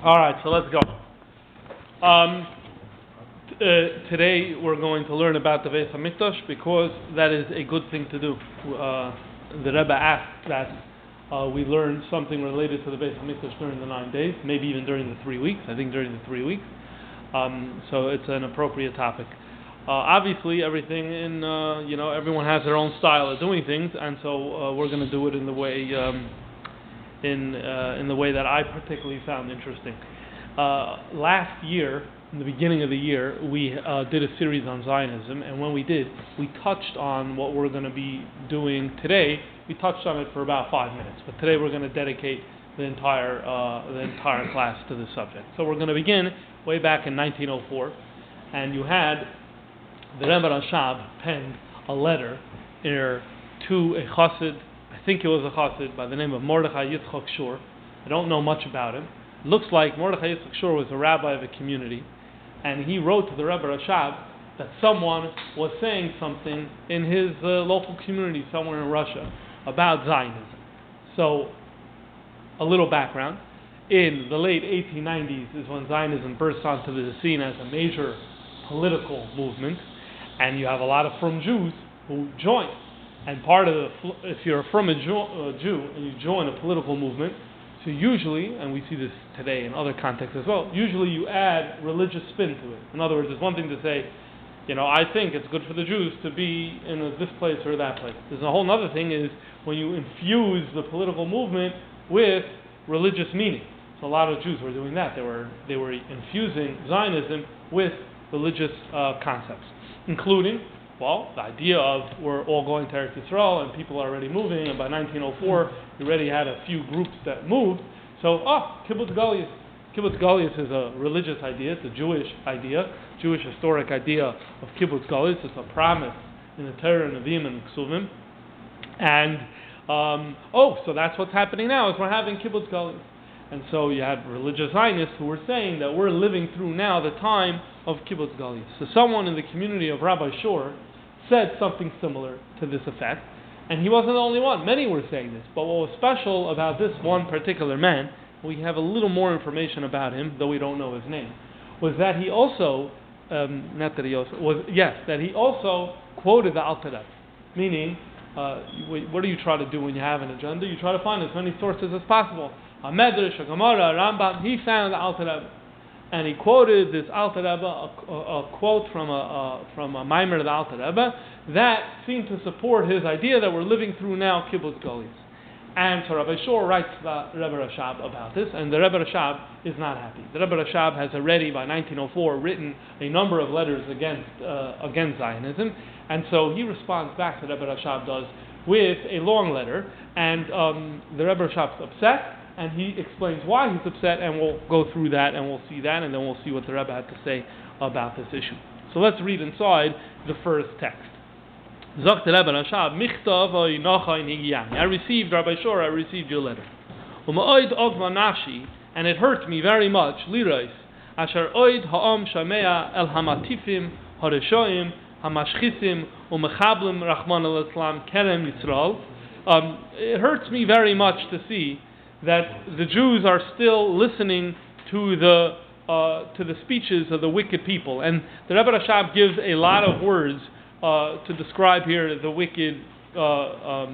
All right, so let's go. Today we're going to learn about the Beis Hamikdash because that is a good thing to do. The Rebbe asked that we learn something related to the Beis Hamikdash during the 9 days, maybe even during the 3 weeks. I think during the 3 weeks. So it's an appropriate topic. Obviously, everything in everyone has their own style of doing things, and so we're going to do it in the way in the way that I particularly found interesting. Last year, in the beginning of the year, we did a series on Zionism, and when we did, we touched on what we're going to be doing today. We touched on it for about 5 minutes, but today we're going to dedicate the entire class to this subject. So we're going to begin way back in 1904, and you had the Rebbe Rashab penned a letter to a chassid. I think it was a chassid by the name of Mordechai Yitzchok Shur. I don't know much about him. It looks like Mordechai Yitzchok Shur was a rabbi of a community, and he wrote to the Rebbe Rashab that someone was saying something in his local community somewhere in Russia about Zionism. So, a little background. In the late 1890s is when Zionism burst onto the scene as a major political movement, and you have a lot of frum Jews who join. And part of if you're from a Jew and you join a political movement, so usually, and we see this today in other contexts as well, usually you add religious spin to it. In other words, it's one thing to say, I think it's good for the Jews to be in this place or that place. There's a whole other thing is when you infuse the political movement with religious meaning. So a lot of Jews were doing that. They were infusing Zionism with religious concepts, including, the idea of we're all going to Eretz Yisrael and people are already moving, and by 1904 you already had a few groups that moved. So, Kibutz Goliyos. Kibutz Goliyos is a religious idea. It's a Jewish idea, Jewish historic idea of Kibutz Goliyos. It's a promise in the Torah, Nevi'im, and Ksuvim. And so that's what's happening now is we're having Kibutz Goliyos. And so you had religious Zionists who were saying that we're living through now the time of Kibutz Goliyos. So someone in the community of Rabbi Shor said something similar to this effect, and he wasn't the only one. Many were saying this, but what was special about this one particular man, we have a little more information about him, though we don't know his name, was that he also, that he also quoted the Alter Rebbe, meaning, what do you try to do when you have an agenda? You try to find as many sources as possible. A Medrash, a Gemara, a Rambam. He found the Alter Rebbe, and he quoted this Alter Rebbe, a quote from a Maimer of the Alter Rebbe that seemed to support his idea that we're living through now Kibutz Goliyos. And so Rabbi Shor writes the Rebbe Rashab about this, and the Rebbe Rashab is not happy. The Rebbe Rashab has already, by 1904, written a number of letters against Zionism, and so he responds back, the Rebbe Rashab does, with a long letter, and the Rebbe Rashab's upset, and he explains why he's upset, and we'll go through that, and we'll see that, and then we'll see what the Rebbe had to say about this issue. So let's read inside the first text. Zogt the Rebbe Rashab, Michtav oinacha in higiyani. I received, Rabbi Shor, I received your letter. U'ma'oid ogma nafshi, and it hurt me very much, lirais, asher oid ha'am shamea el hamatifim, hareshoim, hamashchisim, u'mechablim rachman al-islam kerem Yisrael. It hurts me very much to see that the Jews are still listening to the speeches of the wicked people, and the Rebbe Rashab gives a lot of words to describe here the wicked the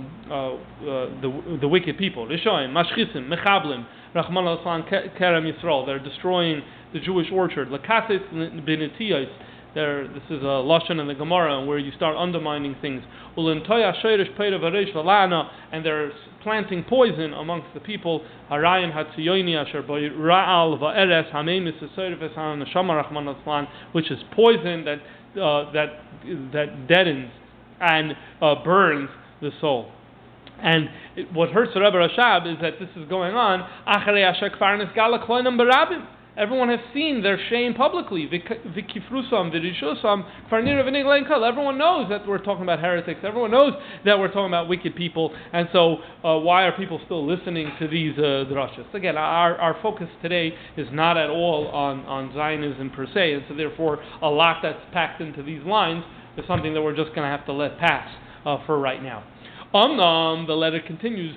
wicked people. Rishoim, Mashchisim, Mechablim, Rachman al-Islam Kerem Yisrael. They're destroying the Jewish orchard. Lakasis Benetiyos. This is a lashon in the Gemara where you start undermining things. And they're planting poison amongst the people. Which is poison that deadens and burns the soul. And what hurts the Rebbe Rashab is that this is going on. Everyone has seen their shame publicly. Everyone knows that we're talking about heretics. Everyone knows that we're talking about wicked people. And so, why are people still listening to these drashas? Again, our focus today is not at all on Zionism per se, and so therefore, a lot that's packed into these lines is something that we're just going to have to let pass for right now. The letter continues,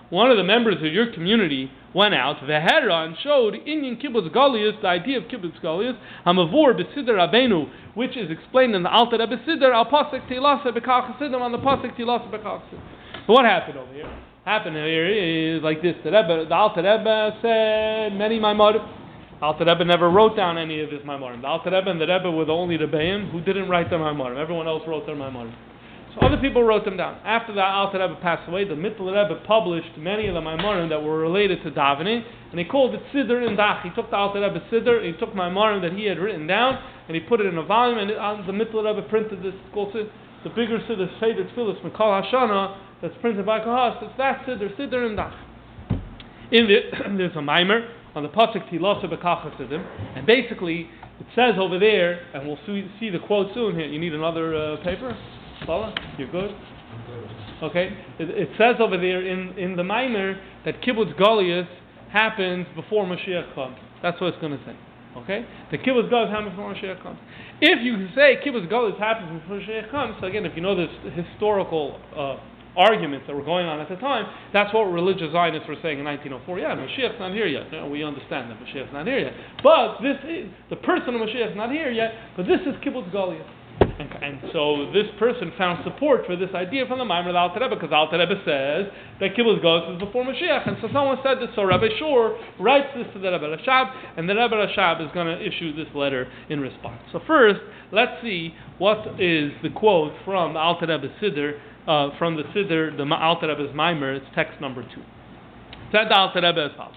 one of the members of your community went out, and showed Inyan Kibutz Goliyos, the idea of Kibutz Goliyos, Hamavur B'Siddur Rabbeinu, which is explained in the Alter Rebbe Siddur, Al Pasuk Teilasa B'Kal Chasidim, on the Pasuk Teilasa B'Kal Chasidim. So what happened over here? Happened here is like this. The Alter Rebbe said many Maimarim. Alter Rebbe never wrote down any of his Maimarim. The Alter Rebbe and the Rebbe were the only Rebbeim who didn't write their Maimarim. Everyone else wrote their Maimarim. So other people wrote them down. After the Alter Rebbe passed away, the Mittel Rebbe published many of the Maimarim that were related to davening, and he called it Siddur and Dach. He took the Alter Rebbe Siddur, he took Maimarim that he had written down, and he put it in a volume, and the Mittel Rebbe printed this, called the bigger Siddur, Seder Tfilis, Mikol Hashana, that's printed by Kohas. It's that Siddur and Dach. There's a Maimer on the Pasuk Tilasa B'Kal Chasidim, and basically it says over there, and we'll see the quote soon here. You need another paper? Paula, you're good? Okay. It says over there in the Maimer that Kibutz Goliyos happens before Mashiach comes. That's what it's going to say. Okay? The Kibutz Goliyos happens before Mashiach comes. If you say Kibutz Goliyos happens before Mashiach comes, so again, if you know the historical arguments that were going on at the time, that's what religious Zionists were saying in 1904. Yeah, Mashiach's not here yet. We understand that Mashiach's not here yet. But this is, the person of Mashiach's not here yet, but this is Kibutz Goliyos. And so this person found support for this idea from the Maimer of the Alter Rebbe, because Alter Rebbe says that Kibutz Goliyos is before Mashiach. And so someone said this, so Rabbi Shur writes this to the Rebbe Rashab, and the Rebbe Rashab is going to issue this letter in response. So first, let's see what is the quote from the Alter Rebbe Siddur, from the Siddur, the Alter Rebbe's Maimer. It's text number 2. Said the Alter Rebbe as follows: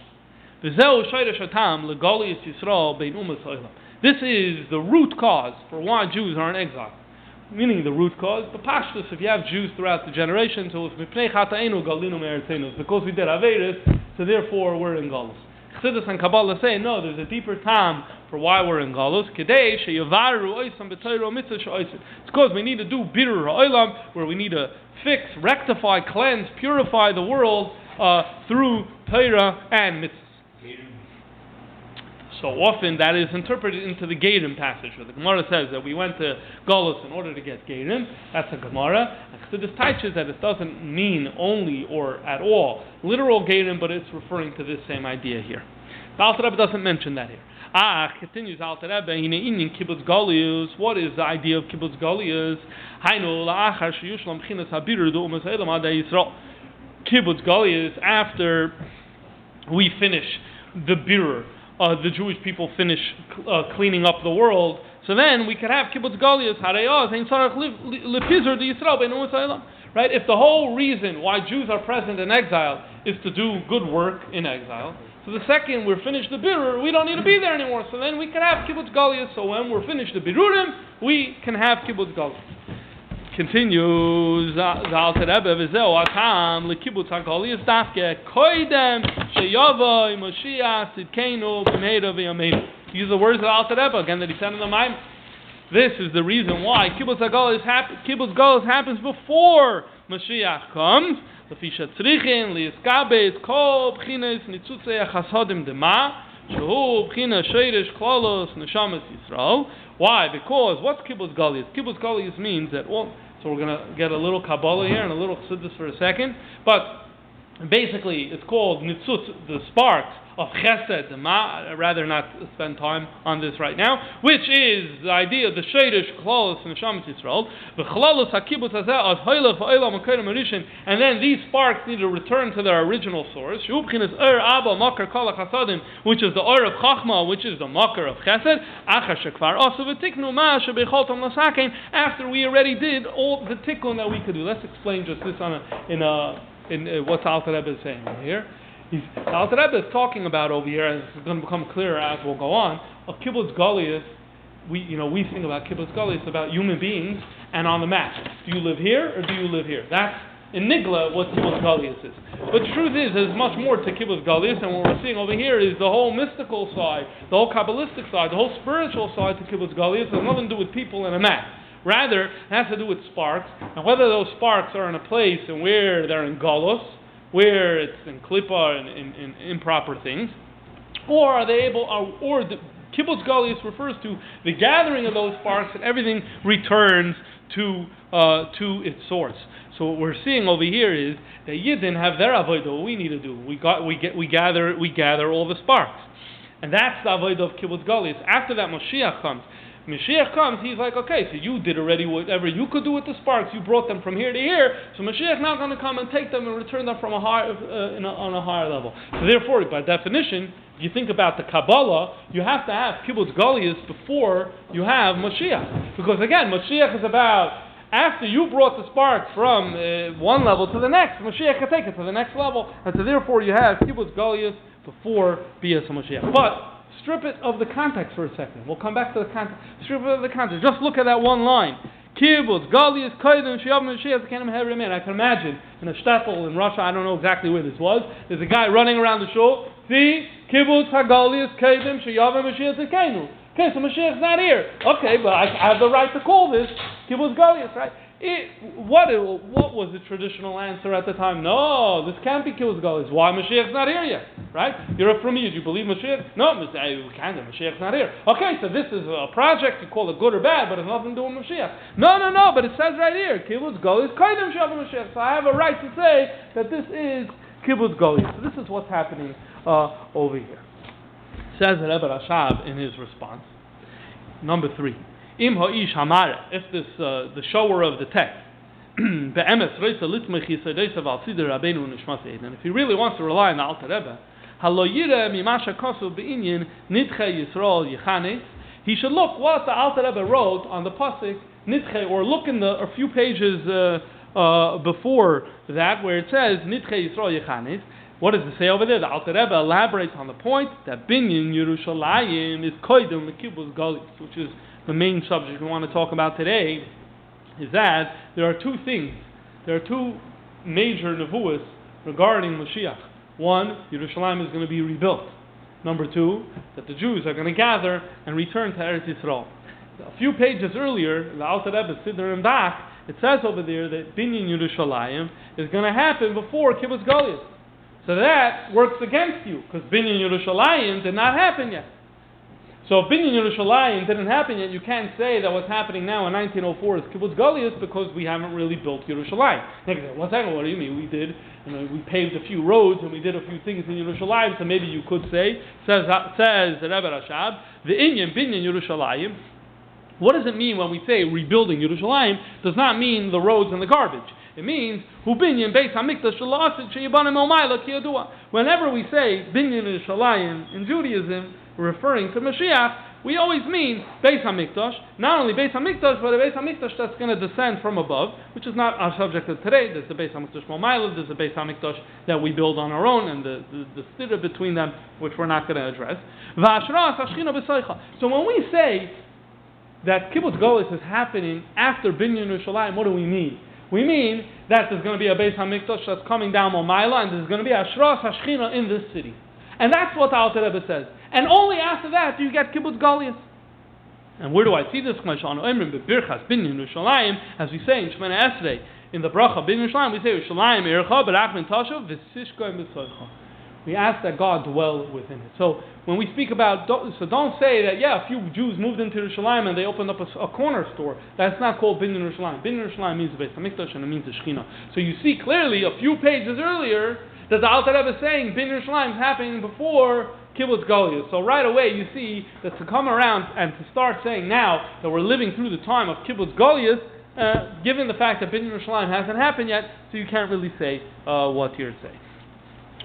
V'zeu shoresh hatam legoliyos Yisrael bein umas ha'olam. This is the root cause for why Jews are in exile. Meaning the root cause, the pashtus, if you have Jews throughout the generations, so it's because we did Averis, so therefore we're in Galus. Chassidus and Kabbalah say, no, there's a deeper time for why we're in Galus. It's because we need to do Birur Ha'olam, where we need to fix, rectify, cleanse, purify the world through Torah and Mitzvah. So often that is interpreted into the Gerim passage, where the Gemara says that we went to Golus in order to get Gerim. That's a Gemara. And Chassidus teaches that it doesn't mean only or at all literal Gerim, but it's referring to this same idea here. The Alter Rebbe doesn't mention that here. Continues Alter Rebbe, in Kibutz Goliyos. What is the idea of Kibutz Goliyos? Kibutz Goliyos, after we finish the birur, the Jewish people finish cleaning up the world, so then we could have Kibutz Goliyos. Right? If the whole reason why Jews are present in exile is to do good work in exile, so the second we're finished the birur, we don't need to be there anymore. So then we can have Kibutz Goliyos. So when we're finished the birurim, we can have Kibutz Goliyos. Continues the Alter Rebbe, v'zeu atam lekibutz hagoliyos dafke koidem sheyavoi Moshiach tzidkenu b'meira v'yameinu. Use the words of the Alter Rebbe again that he said in the Maimon. This is the reason why Kibutz Goliyos happens before Mashiach comes. L'fisha tzrichin liyiskabes kol b'chines nitzutzei chasodim dema shehu b'china sheiresh klalos neshamas Yisrael. Why? Because what's Kibutz Goliyos? Kibutz Goliyos means that, well, so we're going to get a little Kabbalah here and a little Chassidus for a second, but basically it's called Nitzutz, the sparks of Chesed, I'd rather not spend time on this right now, which is the idea of the Sheiresh, Klalos, and Neshamas Yisrael, the Klalos HaKibutz Hazeh, Ad Hoylech Ha'olam HaKoyim HaRishon, and then these sparks need to return to their original source, Shubchin is Abba Makar Kol HaChasadim, which is the of Chachma, which is the Makar of Chesed, Achar Shekvar Asu V'tiknu Ma Shebecholtam Lasakein, after we already did all the tikkun that we could do. Let's explain just this in what Alter Rebbe is saying here. The Alter Rebbe is talking about over here, and it's going to become clearer as we'll go on, of Kibutz Goliyos. We think about Kibutz Goliyos, about human beings, and on the map. Do you live here, or do you live here? That's, in Nigla, what Kibutz Goliyos is. But the truth is, there's much more to Kibutz Goliyos, and what we're seeing over here is the whole mystical side, the whole Kabbalistic side, the whole spiritual side to Kibutz Goliyos. It has nothing to do with people and a map. Rather, it has to do with sparks, and whether those sparks are in a place and where they're in Golos, where it's in Klippa and in improper things, or are they able, or the Kibutz Goliyos refers to the gathering of those sparks, and everything returns to its source. So what we're seeing over here is that Yidden have their avodah. What we need to do, we gather all the sparks, and that's the avodah of Kibutz Goliyos. After that, Mashiach comes. Mashiach comes, he's like, okay, so you did already whatever you could do with the sparks. You brought them from here to here. So Mashiach now going to come and take them and return them from on a higher level. So therefore, by definition, if you think about the Kabbalah, you have to have Kibutz Goliyos before you have Mashiach. Because again, Mashiach is about after you brought the spark from one level to the next, Mashiach can take it to the next level. And so therefore, you have Kibutz Goliyos before Bias Mashiach. But strip it of the context for a second. We'll come back to the context. Strip it of the context. Just look at that one line. Kibutz Goliyos Koydem Sheyav Mashiach Kenem Hever Man. I can imagine in a shtetl in Russia, I don't know exactly where this was, there's a guy running around the shul. See? Kibutz HaGoliyos Koydem Sheyav Mashiach Tekenu. Okay, so Mashiach's not here. Okay, but I have the right to call this Kibutz Goliyos, right? What was the traditional answer at the time? No, this can't be Kibutz Goliyos. Why Mashiach's not here yet? Right? You're from me. Do you believe Mashiach? No, Mashiach's not here. Okay, so this is a project. You call it good or bad, but it's nothing to do with Mashiach. No, but it says right here, Kibutz Goliyos Koydem Sheyav Mashiach. So I have a right to say that this is Kibutz Goliyos. So this is what's happening over here. Says Rebbe Rashab in his response. Number 3. Im ha'ish hamare, if this the shower of the text, and if he really wants to rely on the Alter Rebbe, he should look what the Alter Rebbe wrote on the pasuk nitche, or look in a few pages before that where it says nitche Yisrael yechanes. What does it say over there? The Alter Rebbe elaborates on the point that Binyan Yerushalayim is koydem l'Kibutz Goliyos, which is the main subject we want to talk about today. Is that there are two things. There are two major nevuos regarding Mashiach. One, Yerushalayim is going to be rebuilt. Number 2, that the Jews are going to gather and return to Eretz Yisrael. A few pages earlier, the Alter Rebbe Siddur and Dach, it says over there that Binyan Yerushalayim is going to happen before Kibutz Goliyos. So that works against you, because Binyan Yerushalayim did not happen yet. So if Binyan Yerushalayim didn't happen yet, you can't say that what's happening now in 1904 is Kibutz Goliyos because we haven't really built Yerushalayim. One second, what do you mean? We did, we paved a few roads and we did a few things in Yerushalayim, so maybe you could say, says the Rebbe Rashab, the Inyan Binyan Yerushalayim. What does it mean when we say rebuilding Yerushalayim? Does not mean the roads and the garbage. It means hu binyan beis hamikdash shelasid sheyibanim omayla kiyadua. Whenever we say binyan Yerushalayim in Judaism, referring to Mashiach, we always mean beis hamikdash. Not only beis hamikdash, but a beis hamikdash that's going to descend from above, which is not our subject of today. There's the beis hamikdash omayla. There's the beis hamikdash that we build on our own, and the stira between them, which we're not going to address. V'ashras hashchina b'soicha. So when we say that Kibutz Goliyos is happening after binyan Yerushalayim, what do we mean? We mean that there's going to be a Beis HaMikdash that's coming down Momayla, and there's going to be Ashras Hashchina in this city. And that's what the Alter Rebbe says. And only after that do you get Kibutz Goliyos. And where do I see this? As we say in Shemana Esrei, in the Bracha Binyan Yerushalayim, we say Yerushalayim Ircha B'Rachmin Tashav V'Sishkoim B'Tzoicha. We ask that God dwell within it. So when we speak about, don't say that, a few Jews moved into Yerushalayim and they opened up a corner store. That's not called Binyan Yerushalayim. Binyan Yerushalayim means the Beis HaMikdash and it means the Shechina. So you see clearly a few pages earlier that the Alter Rebbe is saying Binyan Yerushalayim is happening before Kibutz Goliyos. So right away you see that to come around and to start saying now that we're living through the time of Kibutz Goliyos, given the fact that Binyan Yerushalayim hasn't happened yet, so you can't really say what you're saying.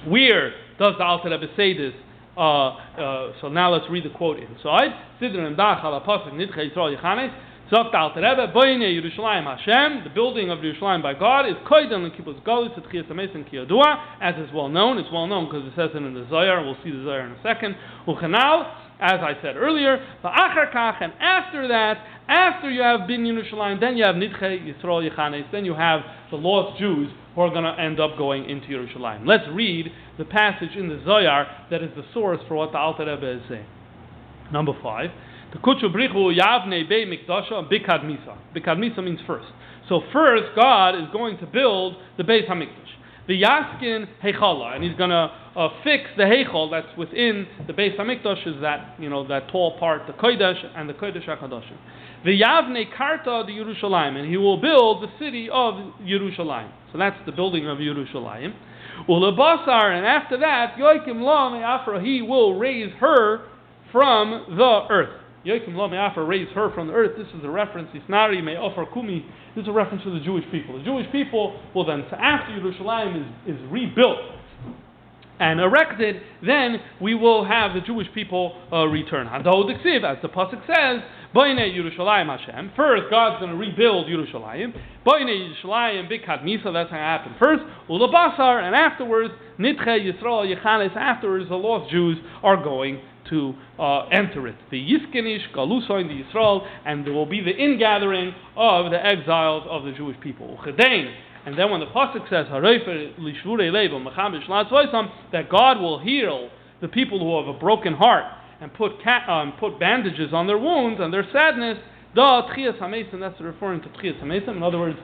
Where does the Alter Rebbe say this? So now let's read the quote inside. Siddur and Dach ala pasuk nitche Yisrael yechanes. Zok the Alter Rebbe, Boinei Yerushalayim Hashem, the building of Yerushalayim by God, is koydem l'Kibutz Goliyos etchias hamesim kiyadua, as is well known. It's well known because it says it in the Zohar. We'll see the Zohar in a second. Uchanal, as I said earlier, va'achar kach, and after that, after you have Binyan Yerushalayim, then you have nitche Yisrael yechanes, then you have the lost Jews who are going to end up going into Yerushalayim. Let's read the passage in the Zohar that is the source for what the Alter Rebbe is saying. Number 5. The Kutshu Brichu Yavnei Bei Mikdasha Bikad Misa. Bikad Misa means first. So first, God is going to build the Beis HaMikdash. The Yaskin Heichala, and He's going to fix the Heichal that's within the Beis HaMikdash, is that, that tall part, the Kodesh and the Kodesh HaKadoshim. V'yavne karta de Yerushalayim, and he will build the city of Yerushalayim. So that's the building of Yerushalayim. Ulebasar, and after that, Yoikim Lo Me'afra, he will raise her from the earth. Yoikim Lo Me'afra, raise her from the earth. This is a reference. Isnari Me'afra Kumi. This is a reference to the Jewish people. The Jewish people will then, after Yerushalayim is rebuilt and erected, then we will have the Jewish people return. Hado Diksiv, as the pasuk says, Boine Yerushalayim Hashem. First, God's going to rebuild Yerushalayim. Boine Yerushalayim Bikad Misa, that's going to happen first. Ulabasar, and afterwards, Nitche Yisrael Yechanes, afterwards the lost Jews are going to enter it. The Yiskinish Galusoin the Yisrael, and there will be the ingathering of the exiles of the Jewish people. Uchedein. And then when the pasuk says that God will heal the people who have a broken heart and put bandages on their wounds and their sadness, that's referring to Tchias HaMesim. In other words,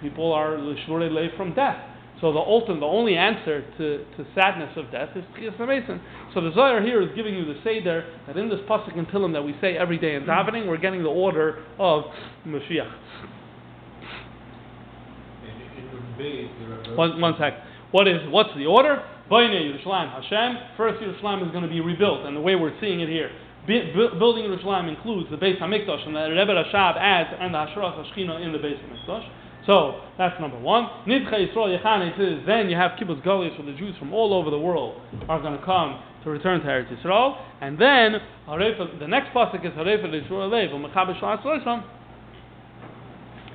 people are l'shvurei leiv from death. So the only answer to sadness of death is Tchias HaMesim. So the Zohar here is giving you the Seder that in this pasuk in Tehillim that we say every day in davening, we're getting the order of Mashiach. One sec. What's the order? Boine Yerushalayim Hashem. First, Yerushalayim is going to be rebuilt, and the way we're seeing it here, building Yerushalayim includes the Beis Hamikdash, and the Rebbe Rashab adds and the Hashras Hashchina in the Beis Hamikdash. So that's number one. Nidche Yisrael Yechanes is then you have Kibutz Goliyos, where the Jews from all over the world are going to come to return to Eretz Yisrael, and then the next pasuk is Harei Yisrael Leiv U'Mechaber Shlas Rosham,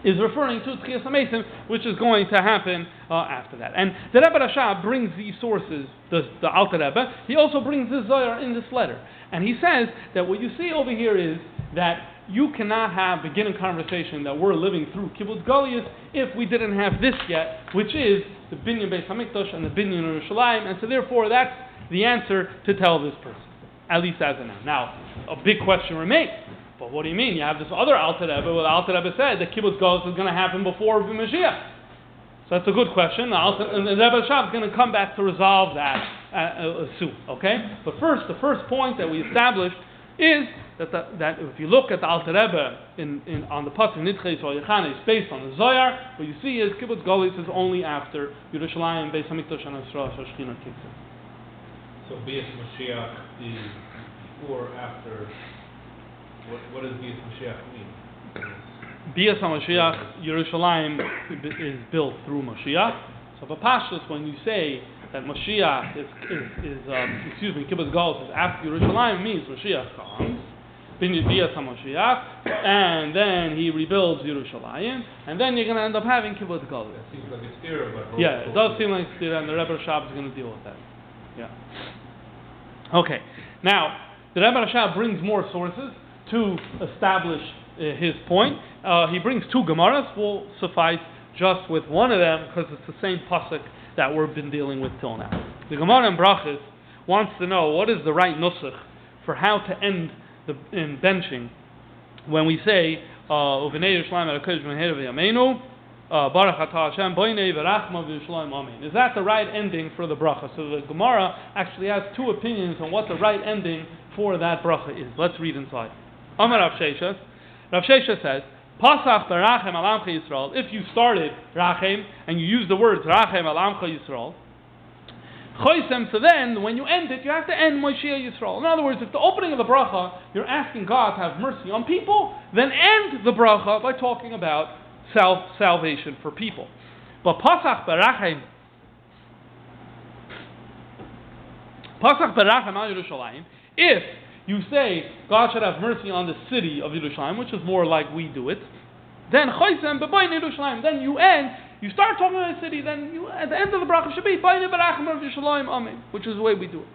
is referring to Tchias HaMesim, which is going to happen after that. And the Rebbe Rashab brings these sources, the Alter Rebbe, he also brings this Zohar in this letter. And he says that what you see over here is that you cannot begin a conversation that we're living through Kibutz Goliyos if we didn't have this yet, which is the Binyan Beis Hamikdash and the Binyan Yerushalayim, and so therefore that's the answer to tell this person, at least as of now. Now, a big question remains. But what do you mean? You have this other Alter Rebbe, where the Alter Rebbe said that Kibutz Goliyos is going to happen before Mashiach. So that's a good question. And the Rebbe Rashab is going to come back to resolve that soon. Okay? But first, the first point that we established is that if you look at the Alter Rebbe on the pasuk Nidche Yisrael Yechanes based on the Zohar, what you see is Kibutz Goliyos is only after Yerushalayim, Beis Hamikdash, and Hashras Hashchina kicks in. So Bias Mashiach is before or after? What does Bias Mashiach mean? Bias HaMashiach, Yerushalayim is built through Mashiach. So for Pashtus, when you say that Mashiach Kibutz Goliyos is after Yerushalayim, means Mashiach comes, Bias HaMashiach, and then he rebuilds Yerushalayim, and then you're going to end up having Kibutz Goliyos. It seems like it's there, but yeah, it does seem like it's there, and the Rebbe Rashab is going to deal with that. Yeah. Okay. Now, the Rebbe Rashab brings more sources to establish his point. He brings two Gemaras. We'll suffice just with one of them because it's the same pasuk that we've been dealing with till now. The Gemara in Brachos wants to know what is the right nusach for how to end in benching when we say Uvenei Yerushalayim Elokeinu Meher V'Yameinu Baruch Atah Hashem Boinei V'Rachma V'Yerushalayim Amen. Is that the right ending for the bracha? So the Gemara actually has two opinions on what the right ending for that bracha is. Let's read inside. Amar Rav Sheshes. Rav Sheshes says, Pasach Barachem Al Amcha Yisrael. If you started Rachem and you use the words Rachem Al Amcha Yisrael, Choisem, so then when you end it, you have to end Moshiach Yisrael. In other words, if the opening of the bracha, you're asking God to have mercy on people, then end the bracha by talking about salvation for people. But Pasach Barachem Al Yerushalayim, if you say God should have mercy on the city of Yerushalayim, which is more like we do it, then Choisem B'Bayin Yerushalayim, then you start talking about the city, then at the end of the bracha should be Bayin Barachim of Yerushalayim Amen, which is the way we do it.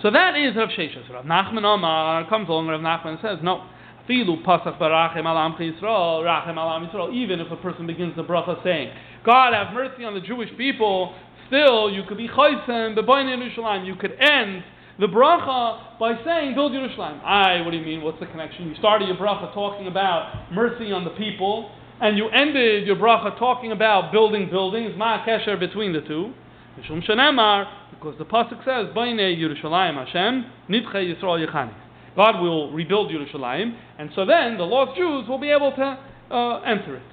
So that is Rav Sheshes. Rav Nachman Omar comes along, Rav Nachman and says, no, Filu Pasach Barachem Al Amcha Yisrael, Rachem Al Am Yisrael, even if a person begins the bracha saying, God have mercy on the Jewish people, still you could be Choisem B'Bayin Yerushalayim, you could end the bracha by saying, build Yerushalayim. What do you mean? What's the connection? You started your bracha talking about mercy on the people, and you ended your bracha talking about building buildings. Ma kesher between the two? Because the pasuk says, Bainei Yerushalayim Hashem, Nidche Yisrael Yechanes. God will rebuild Yerushalayim, and so then the lost Jews will be able to enter it.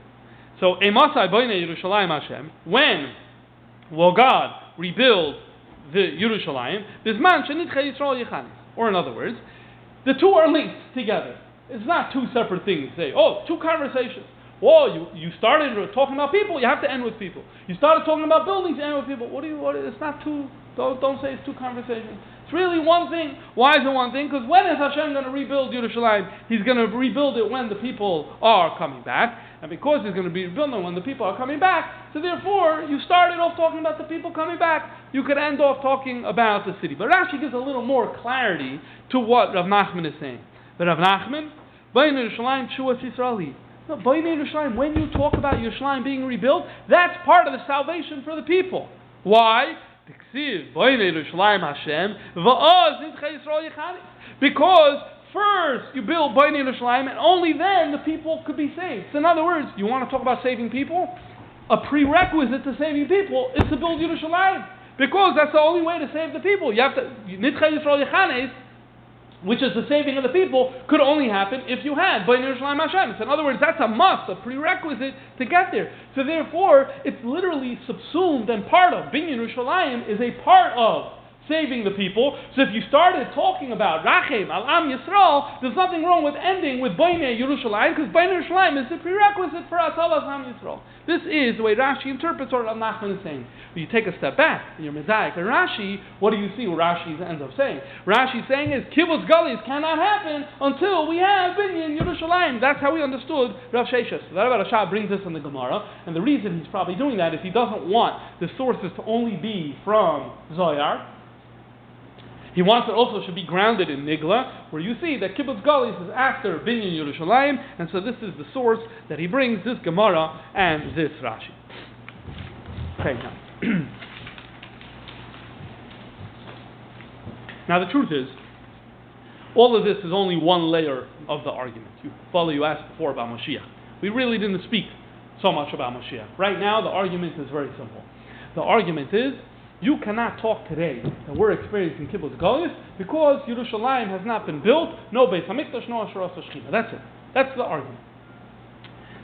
So, Emasai Boinei Yerushalayim Hashem, when will God rebuild the Yerushalayim? Bisman Shenitcha Yisrael Yechanis. Or in other words, the two are linked together. It's not two separate things. Say, two conversations. You started talking about people, you have to end with people. You started talking about buildings, you end with people. It's not two, don't say it's two conversations. It's really one thing. Why is it one thing? Because when is Hashem going to rebuild Yerushalayim? He's going to rebuild it when the people are coming back. And because He's going to be rebuilding it when the people are coming back, so therefore, you started off talking about the people coming back. You could end off talking about the city. But Rashi gives a little more clarity to what Rav Nachman is saying. But Rav Nachman, Bayin Yerushalayim Tshuas Yisraeli. No, Bayin Yerushalayim, when you talk about Yerushalayim being rebuilt, that's part of the salvation for the people. Why? Because first you build Bayin Yerushalayim, and only then the people could be saved. So in other words, you want to talk about saving people? A prerequisite to saving people is to build Yerushalayim, because that's the only way to save the people. You have to Nitcha Yisrael Yechanes, which is the saving of the people, could only happen if you had Bayin Yerushalayim Hashem. So in other words, that's a must, a prerequisite to get there. So therefore, it's literally subsumed and part of. Binyan Yerushalayim is a part of saving the people. So if you started talking about Rachem, Al-Am Yisrael, there's nothing wrong with ending with Bayin Yerushalayim, because Bayin Yerushalayim is the prerequisite for us, Al-Am Yisrael. This is the way Rashi interprets what Rav Nachman is saying. When you take a step back, and you're Mezayik and Rashi, what do you see what Rashi ends up saying? Rashi's saying is, Kibutz Goliyos cannot happen until we have Binyan Yerushalayim. That's how we understood Rav Sheshes. The Rebbe Rashab brings this in the Gemara, and the reason he's probably doing that is he doesn't want the sources to only be from Zohar. He wants it also should be grounded in Nigla, where you see that Kibutz Goliyos is after Binyan Yerushalayim, and so this is the source that he brings, this Gemara and this Rashi. Okay, now the truth is, all of this is only one layer of the argument. You asked before about Mashiach. We really didn't speak so much about Mashiach. Right now, the argument is very simple. The argument is, you cannot talk today that we're experiencing Kibutz Goliyos because Yerushalayim has not been built, no Beis Hamikdash, no Asheras Shechina. That's it. That's the argument.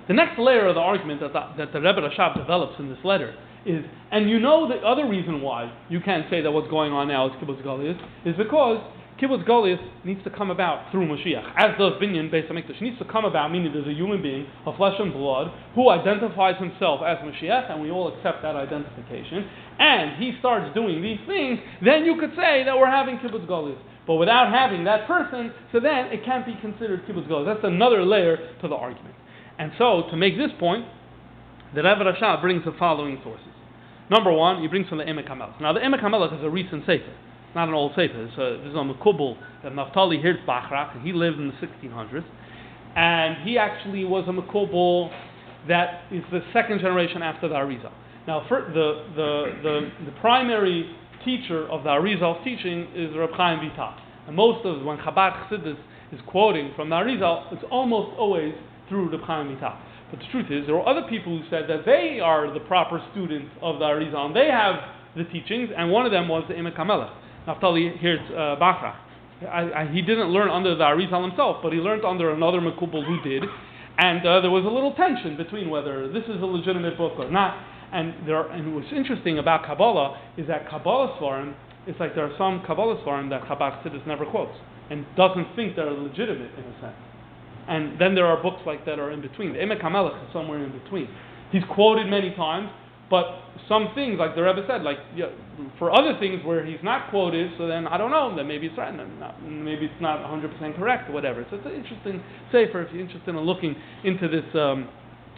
The next layer of the argument that the Rebbe Rashab develops in this letter is, and you know the other reason why you can't say that what's going on now is Kibutz Goliyos is because Kibutz Goliyos needs to come about through Mashiach, as does Binyan Beis Hamikdash. It needs to come about, meaning there's a human being of flesh and blood who identifies himself as Mashiach, and we all accept that identification, and he starts doing these things, then you could say that we're having Kibutz Goliyos. But without having that person, so then it can't be considered Kibutz Goliyos. That's another layer to the argument. And so, to make this point, the Rebbe Rashab brings the following sources. Number one, he brings from the Emek HaMelech. Now, the Emek HaMelech is a recent sefer. Not an old sefer. This is on the Mekubal that Naftali Hirtzbachrach, and he lived in the 1600s. And he actually was a Mekubal that is the second generation after the Arizal. Now, for the primary teacher of the Arizal's teaching is Reb Chaim Vital. And most of when Chabad Chassidus is quoting from the Arizal, it's almost always through Reb Chaim Vital. But the truth is, there are other people who said that they are the proper students of the Arizal, and they have the teachings, and one of them was the Emek HaMelech, Naftali Hirtzbachrach. He didn't learn under the Arizal himself, but he learned under another Mekubal who did, and there was a little tension between whether this is a legitimate book or not. And what's interesting about Kabbalah is that Kabbalah Svarim, it's like there are some Kabbalah Svarim that Chabad Chassidus never quotes, and doesn't think they're legitimate in a sense. And then there are books like that are in between. The Emek HaMelech is somewhere in between. He's quoted many times, but some things, like the Rebbe said, for other things where he's not quoted, so then I don't know, then maybe it's right, maybe it's not 100% correct or whatever. So it's an interesting sefer if you're interested in looking into this,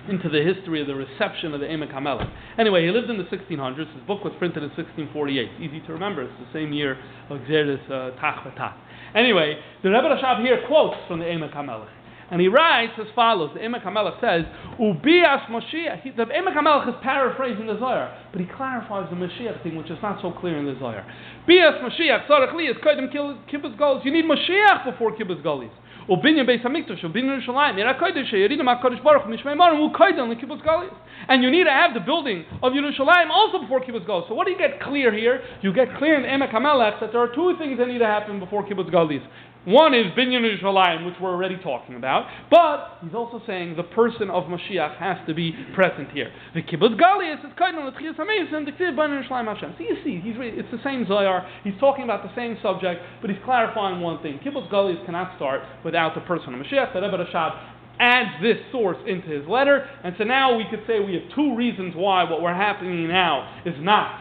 into the history of the reception of the Emek HaMelech. Anyway, he lived in the 1600s. His book was printed in 1648. It's easy to remember. It's the same year of Gzeres Tach V'Tach. Anyway, the Rebbe Rashab here quotes from the Emek HaMelech. And he writes as follows. The Emek HaMelech says, Ubias Moshiach. The Emek HaMelech is paraphrasing the Zohar, but he clarifies the Mashiach thing, which is not so clear in the Zohar. Bias Moshiach, Tzarech Li, is Kodim Kibutz Goliyos. You need Mashiach before Kibutz Goliyos. Ubinyan Beis Hamikdash, Ubinyan Yerushalayim, Yera Kodesh, Yeridim HaKadosh Baruch Hu, Mishmei Marim, U'Kodim Kibutz Goliyos. And you need to have the building of Yerushalayim also before Kibutz Goliyos. So what do you get clear here? You get clear in the Emek HaMelech that there are two things that need to happen before Kibutz Goliyos. One is Binyan Yerushalayim, which we're already talking about, but he's also saying the person of Mashiach has to be present here. The Kibutz Goliyos is Kaidon L'Tchias HaMesim, the Ktiv Binyan Yerushalayim Hashem. So you see, it's the same Zohar, he's talking about the same subject, but he's clarifying one thing. Kibutz Goliyos cannot start without the person of Mashiach. The Rebbe Rashab adds this source into his letter, and so now we could say we have two reasons why what we're happening now is not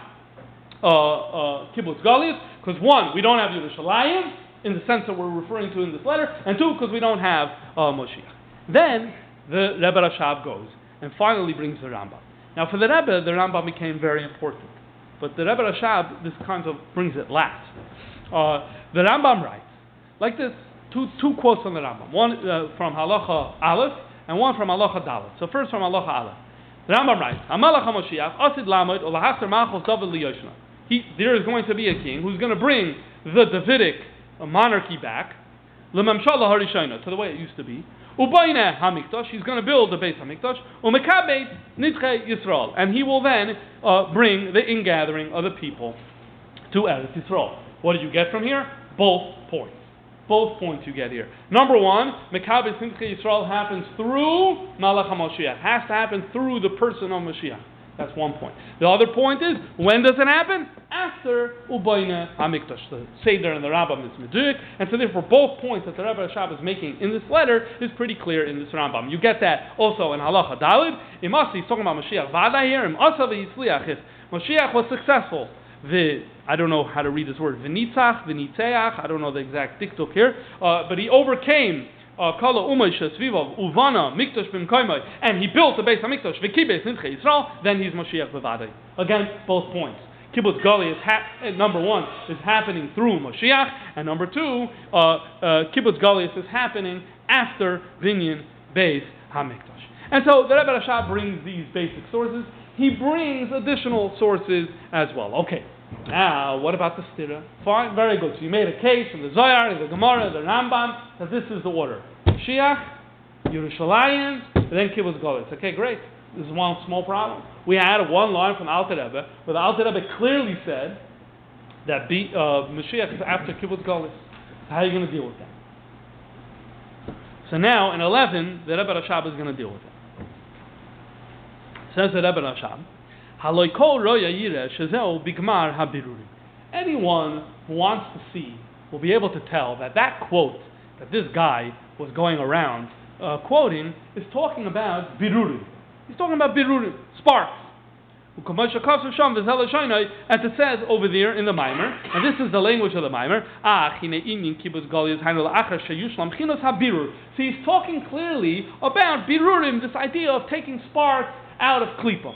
Kibutz Goliyos, because one, we don't have Yerushalayim, in the sense that we're referring to in this letter, and two, because we don't have Moshiach. Then the Rebbe Rashab goes and finally brings the Rambam. Now for the Rebbe, the Rambam became very important, but the Rebbe Rashab, this kind of brings it last. The Rambam writes like this: two quotes from the Rambam, one from Halacha Aleph and one from Halacha Dalet. So first from Halacha Aleph, the Rambam writes: Hamalach HaMoshiach Asid Lamed Olahasar Malchus David Liyoshna. There is going to be a king who's going to bring the Davidic monarchy back, L'Mamshala Harishayna, to the way it used to be. Ubayna HaMikdash, he's going to build the Beis HaMikdash. Umekabeit Nidchei Yisrael, and he will then bring the ingathering of the people to Eretz Yisrael. What do you get from here? Both points. Both points you get here. Number one, Mekabeit Nidchei Yisrael happens through Malach HaMoshiach. Has to happen through the person of Mashiach. That's one point. The other point is, when does it happen? After Ubayna HaMikdash. The Seder and the Rambam is Meduik, and so therefore both points that the Rebbe Rashab is making in this letter is pretty clear in this Rambam. You get that also in Halacha Dalid. Imasi, he's talking about Mashiach Vada here. Imasa v'yitzliach, if Mashiach was successful, I don't know how to read this word, v'nitzach, v'nitzeach, I don't know the exact diktuk here, but he overcame Kala Umaysha Svivav Uvana Mikdash Bimkaimai, and he built the Beis HaMikdash V'kibes Nidchei Yisrael, then he's Mashiach B'vadai. Again, both points. Kibutz Goliyos number one is happening through Mashiach, and number two, Kibutz Goliyos is happening after Binyan Beis HaMikdash. And so the Rebbe Rashab brings these basic sources. He brings additional sources as well. Okay. Now, what about the stira? Fine, very good. So you made a case in the Zohar, in the Gemara, the Rambam, that this is the order. Mashiach, Yerushalayim, and then Kibutz Goliyos. Okay, great. This is one small problem. We had one line from Alter Rebbe, where the Alter Rebbe clearly said that Mashiach is after Kibutz Goliyos. How are you going to deal with that? So now, in 11, the Rebbe Rashab is going to deal with it. Says the Rebbe Rashab, anyone who wants to see will be able to tell that quote that this guy was going around quoting is talking about birurim. He's talking about birurim, sparks. As it says over there in the Maimer, and this is the language of the Maimer. So he's talking clearly about birurim, this idea of taking sparks out of klipah.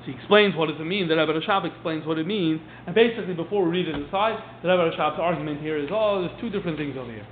So he explains what does it mean. The Rebbe Rashab explains what it means. And basically, before we read it inside, the Rebbe Rashab's argument here is, there's two different things over here.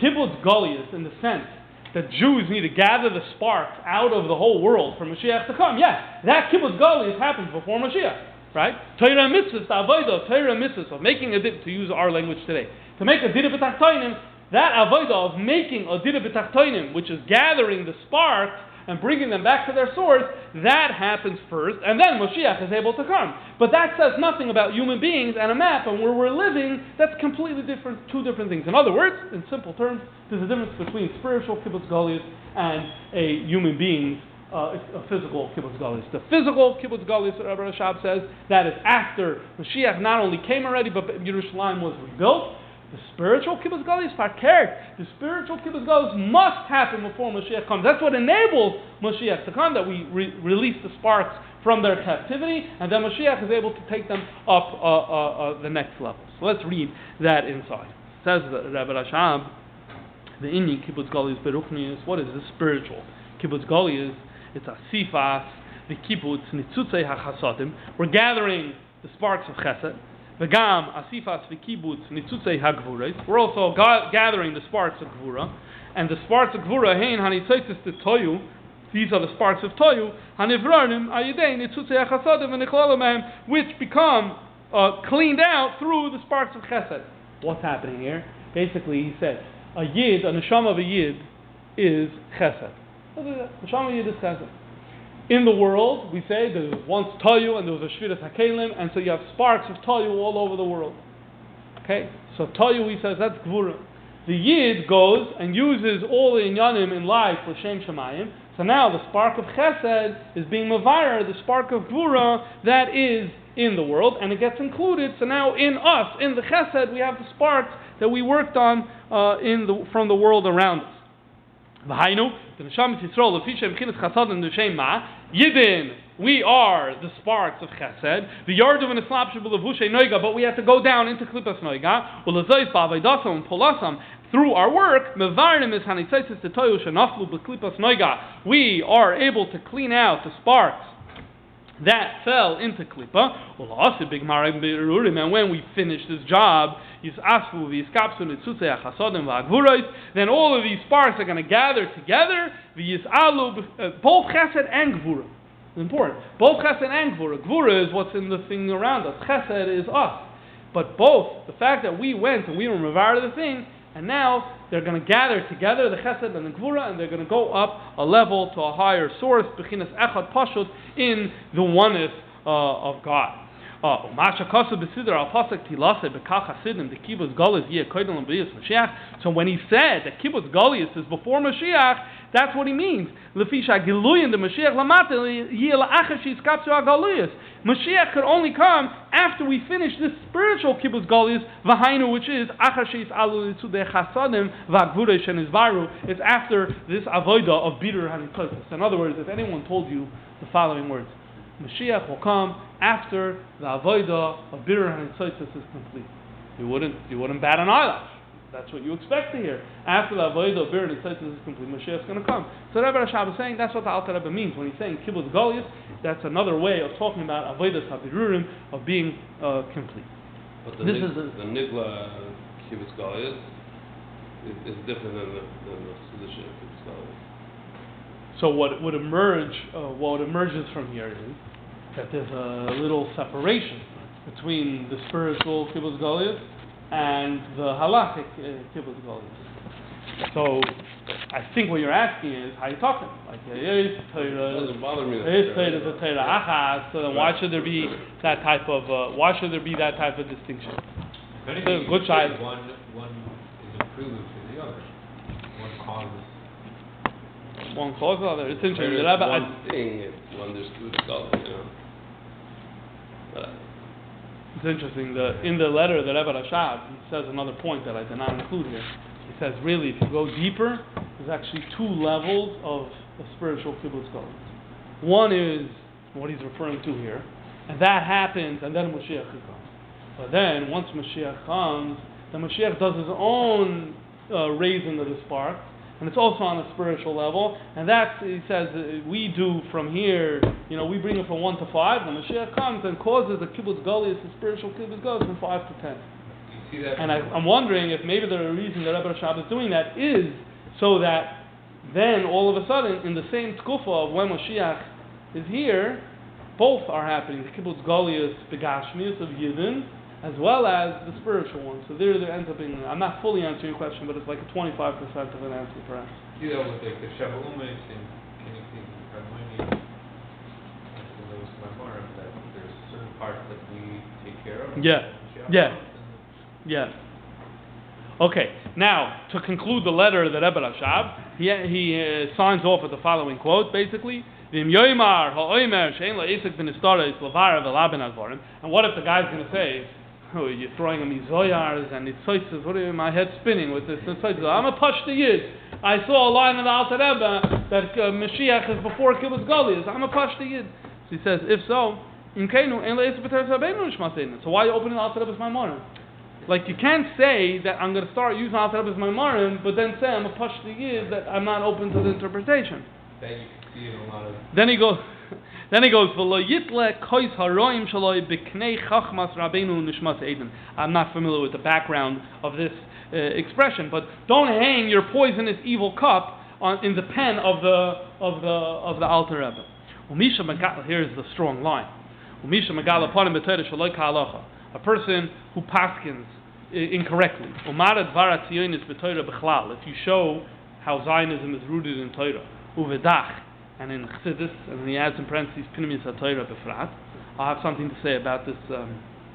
Kibutz Goliyos, in the sense that Jews need to gather the sparks out of the whole world for Mashiach to come. Yeah, that Kibutz Goliyos happens before Mashiach, right? Torah mitzvahs, the avodah, Torah mitzvahs of making a did, to use our language today, to make a did b'tachtonim, that avodah of making a did b'tachtonim, which is gathering the sparks and bringing them back to their source, that happens first, and then Mashiach is able to come. But that says nothing about human beings and a map, and where we're living, that's completely different, two different things. In other words, in simple terms, there's a difference between spiritual Kibutz Goliyos and a human being's, a physical Kibutz Goliyos. The physical Kibutz Goliyos, Rebbe Rashab says, that is after Mashiach not only came already, but Yerushalayim was rebuilt. The spiritual Kibutz Goliyos fakert. The spiritual Kibutz Goliyos must happen before Mashiach comes. That's what enables Mashiach to come, that we release the sparks from their captivity, and then Mashiach is able to take them up the next level. So let's read that inside. It says the Rebbe Rashab, the Inyan Kibutz Goliyos beruchnius. What is the spiritual Kibutz Goliyos? It's a sifas, the kibbutz nitzutzei hachasadim. We're gathering the sparks of chesed. V'gam asifas v'kibbutz nitzutzei hagvuros. We're also gathering the sparks of gvura, and the sparks of gvura hein hanitzotzes toyu. These are the sparks of toyu hanivranim ayidei nitzutzei hachasadim v'nichlalamem, which become cleaned out through the sparks of chesed. What's happening here? Basically, he said a neshama of a yid is chesed. Neshama yid is chesed. In the world, we say there was once Toyu and there was a Shviras HaKelim, and so you have sparks of Toyu all over the world. Okay, so Toyu, he says that's Gvura. The Yid goes and uses all the Inyanim in life for Shem Shemayim. So now the spark of Chesed is being Mavara, the spark of Gvura that is in the world, and it gets included. So now in us, in the Chesed, we have the sparks that we worked on from the world around us. V'hainu, the Neshamas Yisrael, Lefishem Chinas Chasadim L'Shem Ma, Yidin, we are the sparks of Chesed. The Yardu and Islam Shabulavushe Noiga, but we have to go down into Klippas Noiga. Ulazois Ba'avaydasam and Polasam, through our work, Mevarnim is Hanitzaisis Tetoyu Shanaflu B'Klippas Noiga, we are able to clean out the sparks that fell into Klippa. And when we finish this job, then all of these sparks are going to gather together, both Chesed and Gvura. It's important. Both Chesed and Gvura. Gvura is what's in the thing around us. Chesed is us. But both, the fact that we went and we were Mevar the thing, and now they're going to gather together, the Chesed and the Gvura, and they're going to go up a level to a higher source, Bechinas Echad Pashut, in the oneness of God. So when he said that Kibutz Goliyos is before Mashiach, that's what he means. Mashiach could only come after we finish this spiritual Kibutz Goliyos, which is it's after this avodah of Bidur Hanitzaitis. In other words, if anyone told you the following words, Mashiach will come after the avodah of Bidur Hanitzaitis is complete, you wouldn't bat an eyelash. That's what you expect to hear. After the avodah of Bidur Hanitzaitis is complete, Mashiach is going to come. So Rebbe Rashab is saying that's what the Alter Rebbe means when he's saying Kibutz Goliyos. That's another way of talking about avodas habirurim, of being complete. But the Nigla Kibutz Goliyos is different than the solution of Kibutz Goliyos. So what emerges from here is that there's a little separation between the spiritual Kibutz Goliyos and the halachic Kibutz Goliyos. So I think what you're asking is how you talking. Like doesn't bother me. So then why should there be that type of distinction? Anything, good child. One is a prelude to the other. One causes. One cause the other. It's interesting. One thing if you understood the other, you know. But it's interesting. In the letter that Rebbe Rashab, he says another point that I did not include here. He says, really, if you go deeper, there's actually two levels of a spiritual Kibutz Goliyos. One is what he's referring to here, and that happens, and then Mashiach comes. But then, once Mashiach comes, the Mashiach does his own raising of the spark, and it's also on a spiritual level, and that's, he says, we do from here, we bring it from 1 to 5, and Mashiach comes and causes a Kibutz Goliyos, a spiritual Kibutz Goliyos, from 5 to 10. And I'm wondering if maybe the reason that Rebbe Rashab is doing that is so that then all of a sudden, in the same tkufa of when Mashiach is here, both are happening. The Kibutz Goliyos begashmius of Yidden, as well as the spiritual one. So there ends up being, I'm not fully answering your question, but it's like a 25% of an answer perhaps. See that with the Shavuot and Kenny Ramoni, that there's certain parts that we take care of. Yeah. Okay, now, to conclude the letter that Rebbe Rashab, he signs off with the following quote, basically, and what if the guy's going to say, oh, you're throwing him these zoyars and nitzoitzes, what are my head spinning with this nitzoitzes? I'm a pashta yid. I saw a line in the Alter Rebbe that Mashiach is before Kibutz Goliyos. I'm a pashta yid. So he says, if so, so why are you opening the Alter Rebbe's Maimorim? Like, you can't say that I'm going to start using Alter Rebbe's Maimorim, but then say I'm a pashta yid, that I'm not open to the interpretation. That you can see in a lot of... Then he goes, V'lo yitle kois haroim shaloi b'knei chachmas rabbeinu nishmas eden. I'm not familiar with the background of this expression, but don't hang your poisonous evil cup in the pen of the Alter Rebbe. Here's the strong line. A person who paskins incorrectly. If you show how Zionism is rooted in Torah, uvedach, and in Chassidus, and he adds in parentheses Pnimis HaTorah Befrat. I'll have something to say about this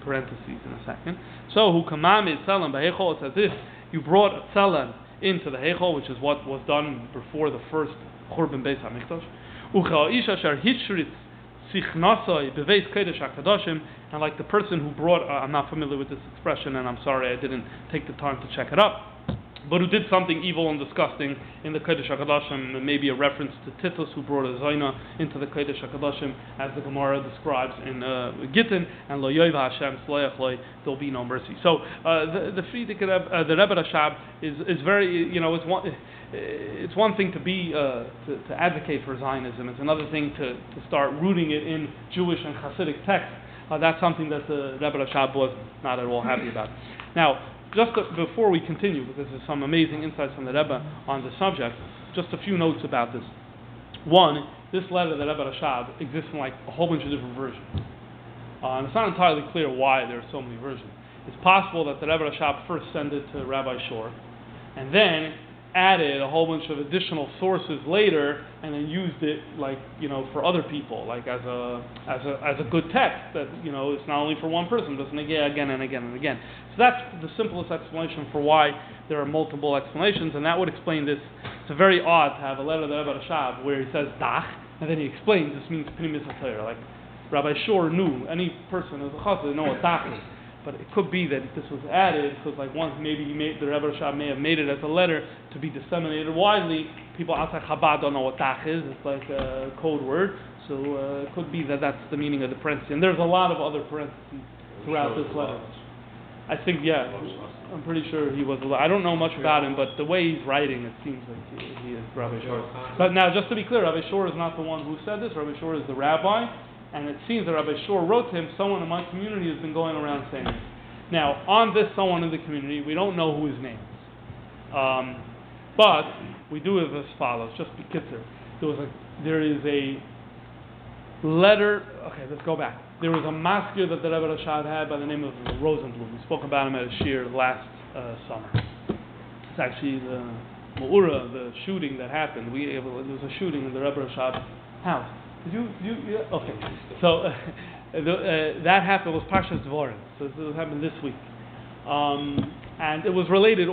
parentheses in a second. So, who kamami tzelan b'heichol, it's as if you brought a tzelan into the heichol, which is what was done before the first Churban Beis HaMikdash. Ucha isha asher hitshritz sichnasai beveis kodesh hakadoshim, and like the person who brought, I'm not familiar with this expression, and I'm sorry I didn't take the time to check it up, but who did something evil and disgusting in the Kodesh HaKadoshim, maybe a reference to Titus, who brought a Zayna into the Kodesh HaKadoshim, as the Gemara describes in Gittin, and Lo Yoiva Hashem Sloyach Loi, there'll be no mercy. So the Rebbe Rashab is very, it's one thing to be to advocate for Zionism. It's another thing to start rooting it in Jewish and Hasidic texts. That's something that the Rebbe Rashab was not at all happy about. Now, just before we continue, because there's some amazing insights from the Rebbe on the subject, just a few notes about this. One, this letter, the Rebbe Rashab, exists in like a whole bunch of different versions. And it's not entirely clear why there are so many versions. It's possible that the Rebbe Rashab first sent it to Rabbi Shor, and then added a whole bunch of additional sources later, and then used it for other people, like as a good text that it's not only for one person, but it's again and again and again. So that's the simplest explanation for why there are multiple explanations, and that would explain this. It's very odd to have a letter to Rebbe Rashab where he says Dach, and then he explains this means Pnimis HaTorah. Like Rabbi Shor knew, any person who's a chassid know what Dach is. But it could be that this was added because, once maybe the Rebbe Rashab may have made it as a letter to be disseminated widely. People outside Chabad don't know what Dach is. It's like a code word. So it could be that that's the meaning of the parenthesis. And there's a lot of other parentheses throughout this letter. I think, I'm pretty sure he was. I don't know much about him, but the way he's writing, it seems like he is Rabbi Shor. But now, just to be clear, Rabbi Shor is not the one who said this. Rabbi Shor is the rabbi. And it seems that Rabbi Shor wrote to him, someone in my community has been going around saying this. Now, on this someone in the community, we don't know who his name is. But we do it as follows, just be kitzer. There is a letter, okay, let's go back. There was a masker that the Rebbe Rashab had by the name of Rosenblum. We spoke about him at a shir last summer. It's actually the Ma'ura, the shooting that happened. There was a shooting in the Rebbe Rashab's house. Okay. So that happened. It was Parshas Dvorim. So this happened this week, and it was related.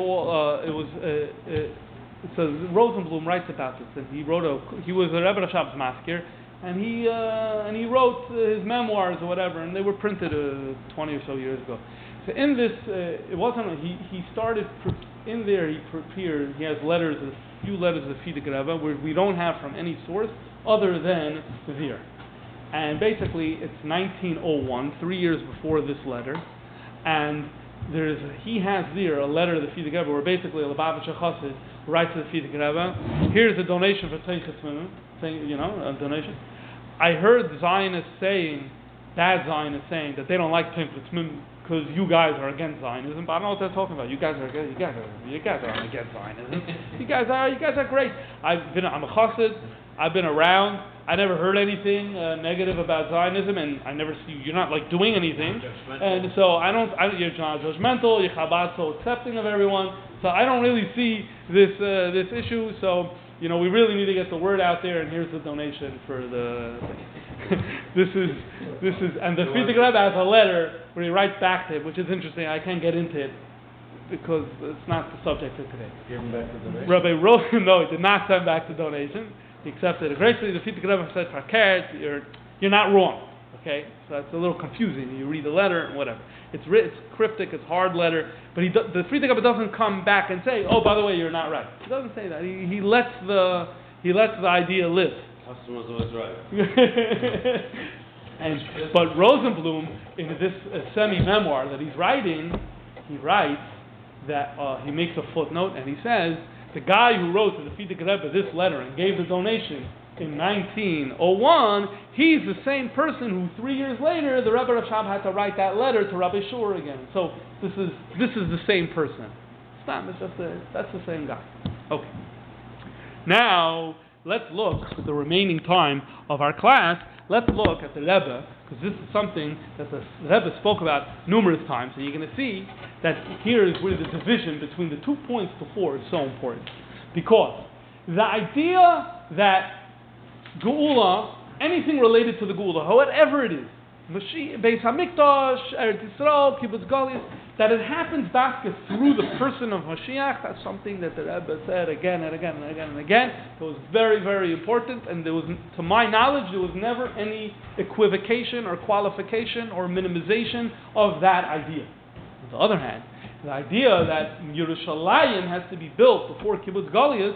So Rosenblum writes about this, and he was a Rebbe Rashab's masker, and he wrote his memoirs or whatever, and they were printed 20 or so years ago. So in this, it wasn't. He started in there. He prepared. He has letters, a few letters of Fidik Rebbe, where we don't have from any source other than Vir. And basically, it's 1901, 3 years before this letter, and he has there a letter to the Fidik Rebbe where basically a Lubavitcher Chassid writes to the Fidik Rebbe, here's a donation for Teichas, a donation. I heard Zionists saying, bad Zionists saying, that they don't like Teichas because you guys are against Zionism, but I don't know what they're talking about. You guys are against Zionism. You guys are great. I'm a Chassid. I've been around. I never heard anything negative about Zionism, and I never see you're not doing anything. And so you're not judgmental. You're Chabad so accepting of everyone. So I don't really see this issue. So we really need to get the word out there. And here's the donation for the. this is and the Fidik Rebbe has a letter where he writes back to it, which is interesting. I can't get into it because it's not the subject of today. Give him back the donation. Rabbi Rosen, no, he did not send back the donation. He accepted it gracefully. The Fidik Rebbe said, you're not wrong. Okay? So that's a little confusing. You read the letter and whatever. It's cryptic, it's hard letter, but the Fidik Rebbe doesn't come back and say, oh, by the way, you're not right. He doesn't say that. He lets the idea live. Customer's always right. But Rosenblum, in this semi-memoir that he's writing, he writes that he makes a footnote and he says, the guy who wrote to the Fidik Rebbe this letter and gave the donation in 1901, he's the same person who 3 years later the Rebbe Rashab had to write that letter to Rabbi Shor again. So this is the same person. That's the same guy. Okay. Now let's look at the remaining time of our class. Let's look at the Rebbe, because this is something that the Rebbe spoke about numerous times, and you're going to see that here is where the division between the 2 points before is so important. Because the idea that Geula, anything related to the Geula, whatever it is, Beis Hamikdash, Eretz Yisrael, Kibutz Goliyos, that it happens back through the person of Mashiach. That's something that the Rebbe said again and again and again and again. It was very, very important, and there was, to my knowledge, there was never any equivocation or qualification or minimization of that idea. On the other hand, the idea that Yerushalayim has to be built before Kibutz Goliyos,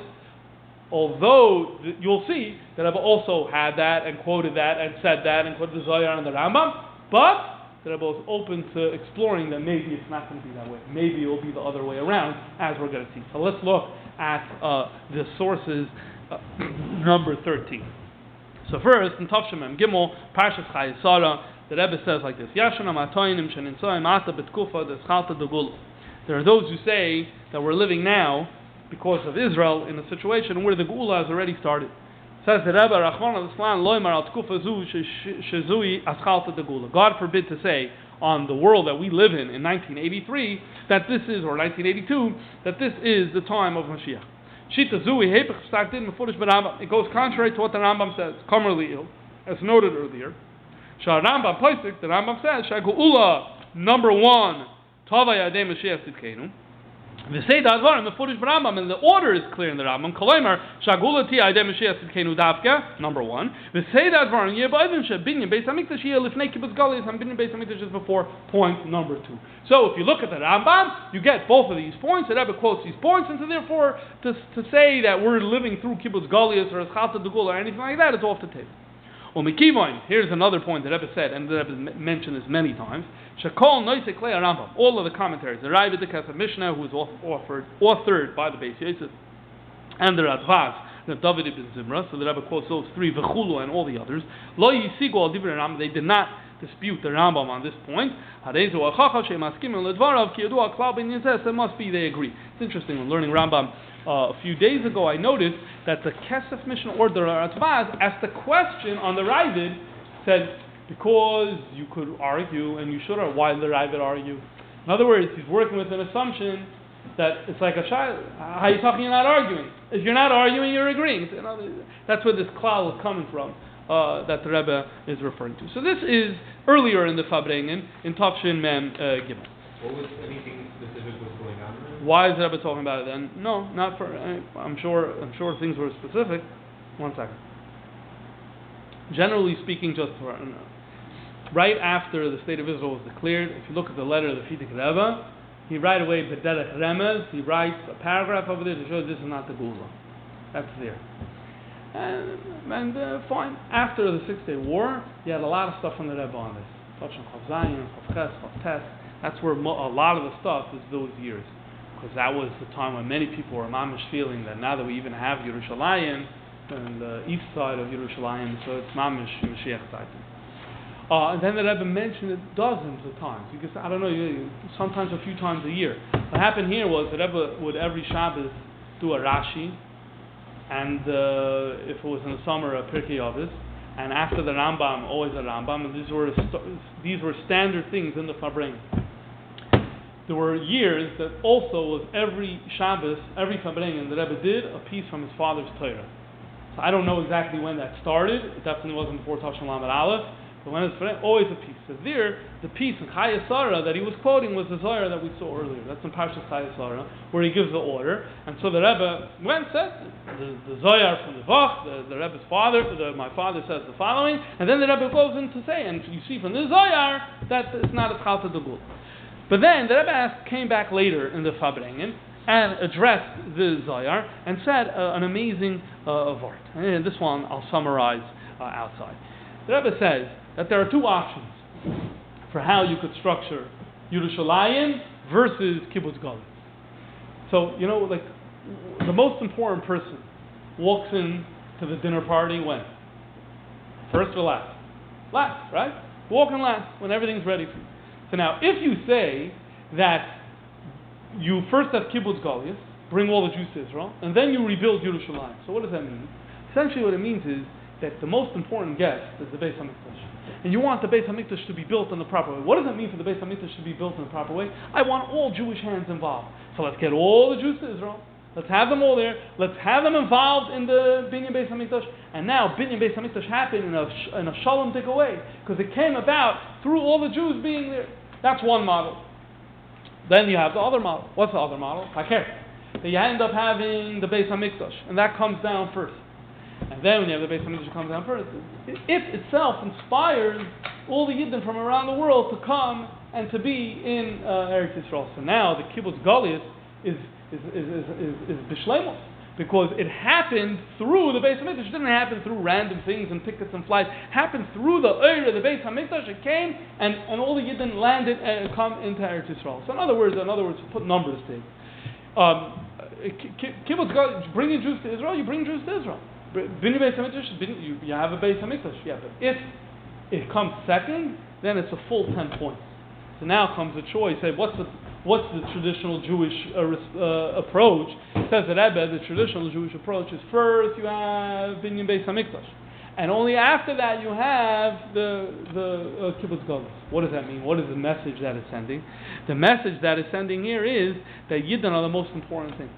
although you'll see that Rebbe also had that and quoted that and said that and quoted the Zohar and the Rambam, but the Rebbe was open to exploring that maybe it's not going to be that way. Maybe it will be the other way around, as we're going to see. So let's look at the sources, number 13. So first, in Tavshem Gimel, Parshas Chayesara, the Rebbe says like this: there are those who say that we're living now because of Israel in a situation where the Geula has already started. Says the Rebbe, God forbid to say on the world that we live in 1983 that this is, or 1982, that this is the time of Mashiach. It goes contrary to what the Rambam says, as noted earlier. The Rambam says, number one, we say that in the Furish Rambam, and the order is clear in the Rambam. Kolomer shagulati aydem Mashiach tzidkenu davka. Number one. We say that in Yeba'ivim shebinyan Beis Hamikdash yeh lifnei Kibutz Goliyos and binyan Beis Hamikdash is before point number two. So if you look at the Rambam, you get both of these points. The Rebbe quotes these points, and so therefore to say that we're living through Kibutz Goliyos or Chalta Degula or anything like that is off the table. Here's another point that Rebbe said, and the Rebbe mentioned this many times. Shakol Noisei Klei Rambam. All of the commentaries, the Raiva the Kesef Mishnah, who was authored by the Beis Yosef, and the Radvaz, the David ibn Zimra. So the Rebbe quotes those three, Vechulu and all the others. Lo Yisigu al Divrei Rambam. They did not dispute the Rambam on this point. It must be they agree. It's interesting when learning Rambam. A few days ago, I noticed that the Kesef Mishnah or the Radvaz asked a question on the Ravid, said, because you could argue, and you should, or why did the Ravid argue? In other words, he's working with an assumption that it's like a child. How are you talking? You're not arguing. If you're not arguing, you're agreeing. That's where this klal is coming from, that the Rebbe is referring to. So this is earlier in the Fabrengen, in Tavshin Mem Gimel. What was anything specific was going on there? Why is the Rebbe talking about it then? No, not for. I'm sure things were specific. One second. Generally speaking, just for right after the state of Israel was declared, if you look at the letter of the Frierdiker Rebbe, he right away b'derech remez, he writes a paragraph over there to show this is not the Geula. That's there. And fine. After the 6 Day War, you had a lot of stuff from the Rebbe on this. Tavshin Chav Zayin, Chav Ches, Chav Tes. That's where a lot of the stuff is those years. Because that was the time when many people were mamish feeling that now that we even have Yerushalayim, and the east side of Yerushalayim, so it's mamish Mashiach time. And then the Rebbe mentioned it dozens of times. Because, I don't know, sometimes a few times a year. What happened here was the Rebbe would every Shabbos do a Rashi, and if it was in the summer, a Pirkei Avos, and after the Rambam, always a Rambam, and these were standard things in the Fabrengen. There were years that also was every Shabbos, every Fabrengen, the Rebbe did a piece from his father's Torah. So I don't know exactly when that started. It definitely wasn't before Tavshin Lamed Aleph. But when it's always a piece. So there, the piece in Chayesara that he was quoting was the Zohar that we saw earlier. That's in Parshas Chayesara, where he gives the order. And so the Rebbe went and said, the Zohar from the Vach, the Rebbe's father, my father says the following, and then the Rebbe goes in to say, and you see from the Zohar that it's not a Chalta Degul. But then the Rebbe came back later in the Fabrengen and addressed the Zohar and said an amazing vart. And this one I'll summarize outside. The Rebbe says that there are two options for how you could structure Yerushalayim versus Kibutz Goliyos. So, like the most important person walks in to the dinner party when? First or last? Last, right? Walk in last when everything's ready for you. So now, if you say that you first have Kibutz Goliyos, bring all the Jews to Israel, and then you rebuild Yerushalayim. So what does that mean? Essentially what it means is that the most important guest is the Beis Hamikdash. And you want the Beis Hamikdash to be built in the proper way. What does it mean for the Beis Hamikdash to be built in the proper way? I want all Jewish hands involved. So let's get all the Jews to Israel. Let's have them all there. Let's have them involved in the Binyan Beis Hamikdash. And now Binyan Beis Hamikdash happened in a shalom-dik way, because it came about through all the Jews being there. That's one model. Then you have the other model. What's the other model? Haker. That you end up having the Beis Hamikdash, and that comes down first. And then when you have the Beis Hamikdash that comes down first, it itself inspires all the Yidden from around the world to come and to be in Eretz Yisrael. So now the Kibutz Goliyos is b'shleimus, because it happened through the Beis Hamikdash. It didn't happen through random things and tickets and flights. It happened through the Eir of the Beis Hamikdash. It came and all the Yidden landed and come into Eretz Yisrael. So in other words, put numbers to it. Kibutz Goliyos, bringing Jews to Israel, you bring Jews to Israel. Binyan Beis Hamikdash, you have a Beis Hamikdash. Yeah, but if it comes second, then it's a full 10 points. So now comes the choice. Say, what's the traditional Jewish approach? Says the Rebbe, the traditional Jewish approach is first you have Binyan Beis Hamikdash, and only after that you have the Kibutz Goliyos. What does that mean? What is the message that it's sending? The message that it's sending here is that Yidden are the most important thing.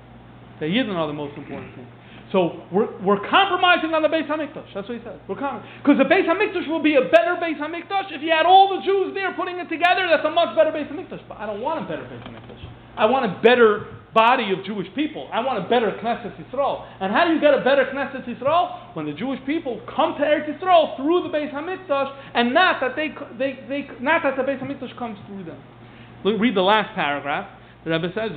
The Yidden are the most important thing. So we're compromising on the Beis Hamikdash. That's what he says. Because the Beis Hamikdash will be a better Beis Hamikdash if you had all the Jews there putting it together. That's a much better Beis Hamikdash. But I don't want a better Beis Hamikdash. I want a better body of Jewish people. I want a better Knesset Yisrael. And how do you get a better Knesset Yisrael? When the Jewish people come to Eretz Yisrael through the Beis Hamikdash, and not that not that the Beis Hamikdash comes through them. Read the last paragraph. The Rebbe says,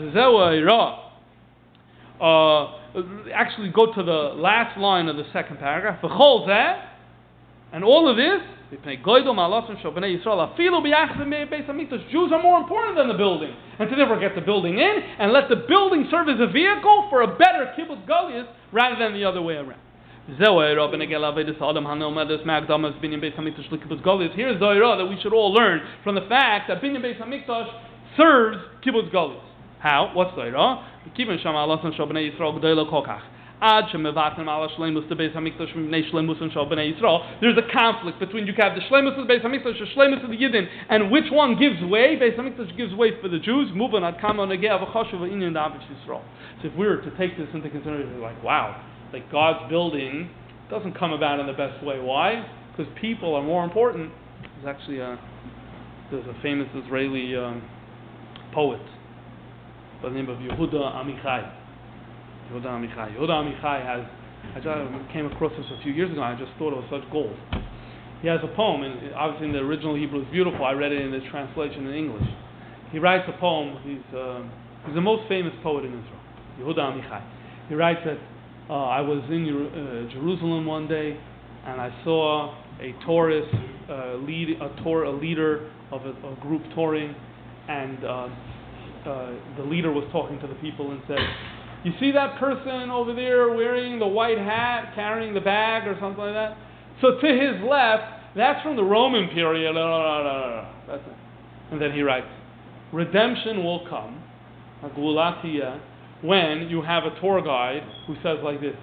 actually go to the last line of the second paragraph. And all of this, Jews are more important than the building. And to therefore get the building in, and let the building serve as a vehicle for a better Kibutz Goliyos rather than the other way around. Here's the Zohar that we should all learn from the fact that Binyan Beis Hamikdash serves Kibutz Goliyos. How? What's the Zohar? There's a conflict between you have the shleimus of the Beis Hamikdash, the shleimus of the Yidden, and which one gives way? Beis Hamikdash gives way for the Jews. So if we were to take this into consideration, like, wow, like God's building doesn't come about in the best way. Why? Because people are more important. There's actually there's a famous Israeli poet by the name of Yehuda Amichai. Yehuda Amichai has, I just came across this a few years ago, and I just thought it was such gold. He has a poem, and obviously in the original Hebrew it's beautiful. I read it in the translation in English. He writes a poem. He's the most famous poet in Israel, Yehuda Amichai. He writes that I was in Jerusalem one day, and I saw a tourist, a leader of a group touring, and the leader was talking to the people and said, "You see that person over there wearing the white hat, carrying the bag or something like that? So to his left, that's from the Roman period. That's it." And then he writes, "Redemption will come, when you have a tour guide who says like this: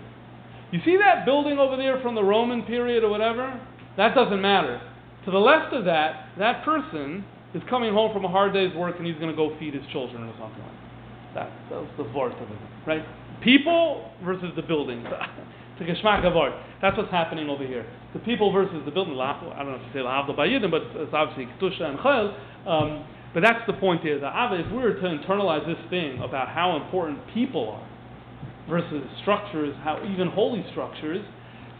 you see that building over there from the Roman period or whatever? That doesn't matter. To the left of that, that person is coming home from a hard day's work and he's going to go feed his children or something like that." That's the vort of it, right? People versus the building. It's a geschmack of art. That's what's happening over here. The people versus the building. I don't know if you say l'havdil b'yidin, but it's obviously kedusha and chayil. But that's the point here. If we were to internalize this thing about how important people are versus structures, how even holy structures,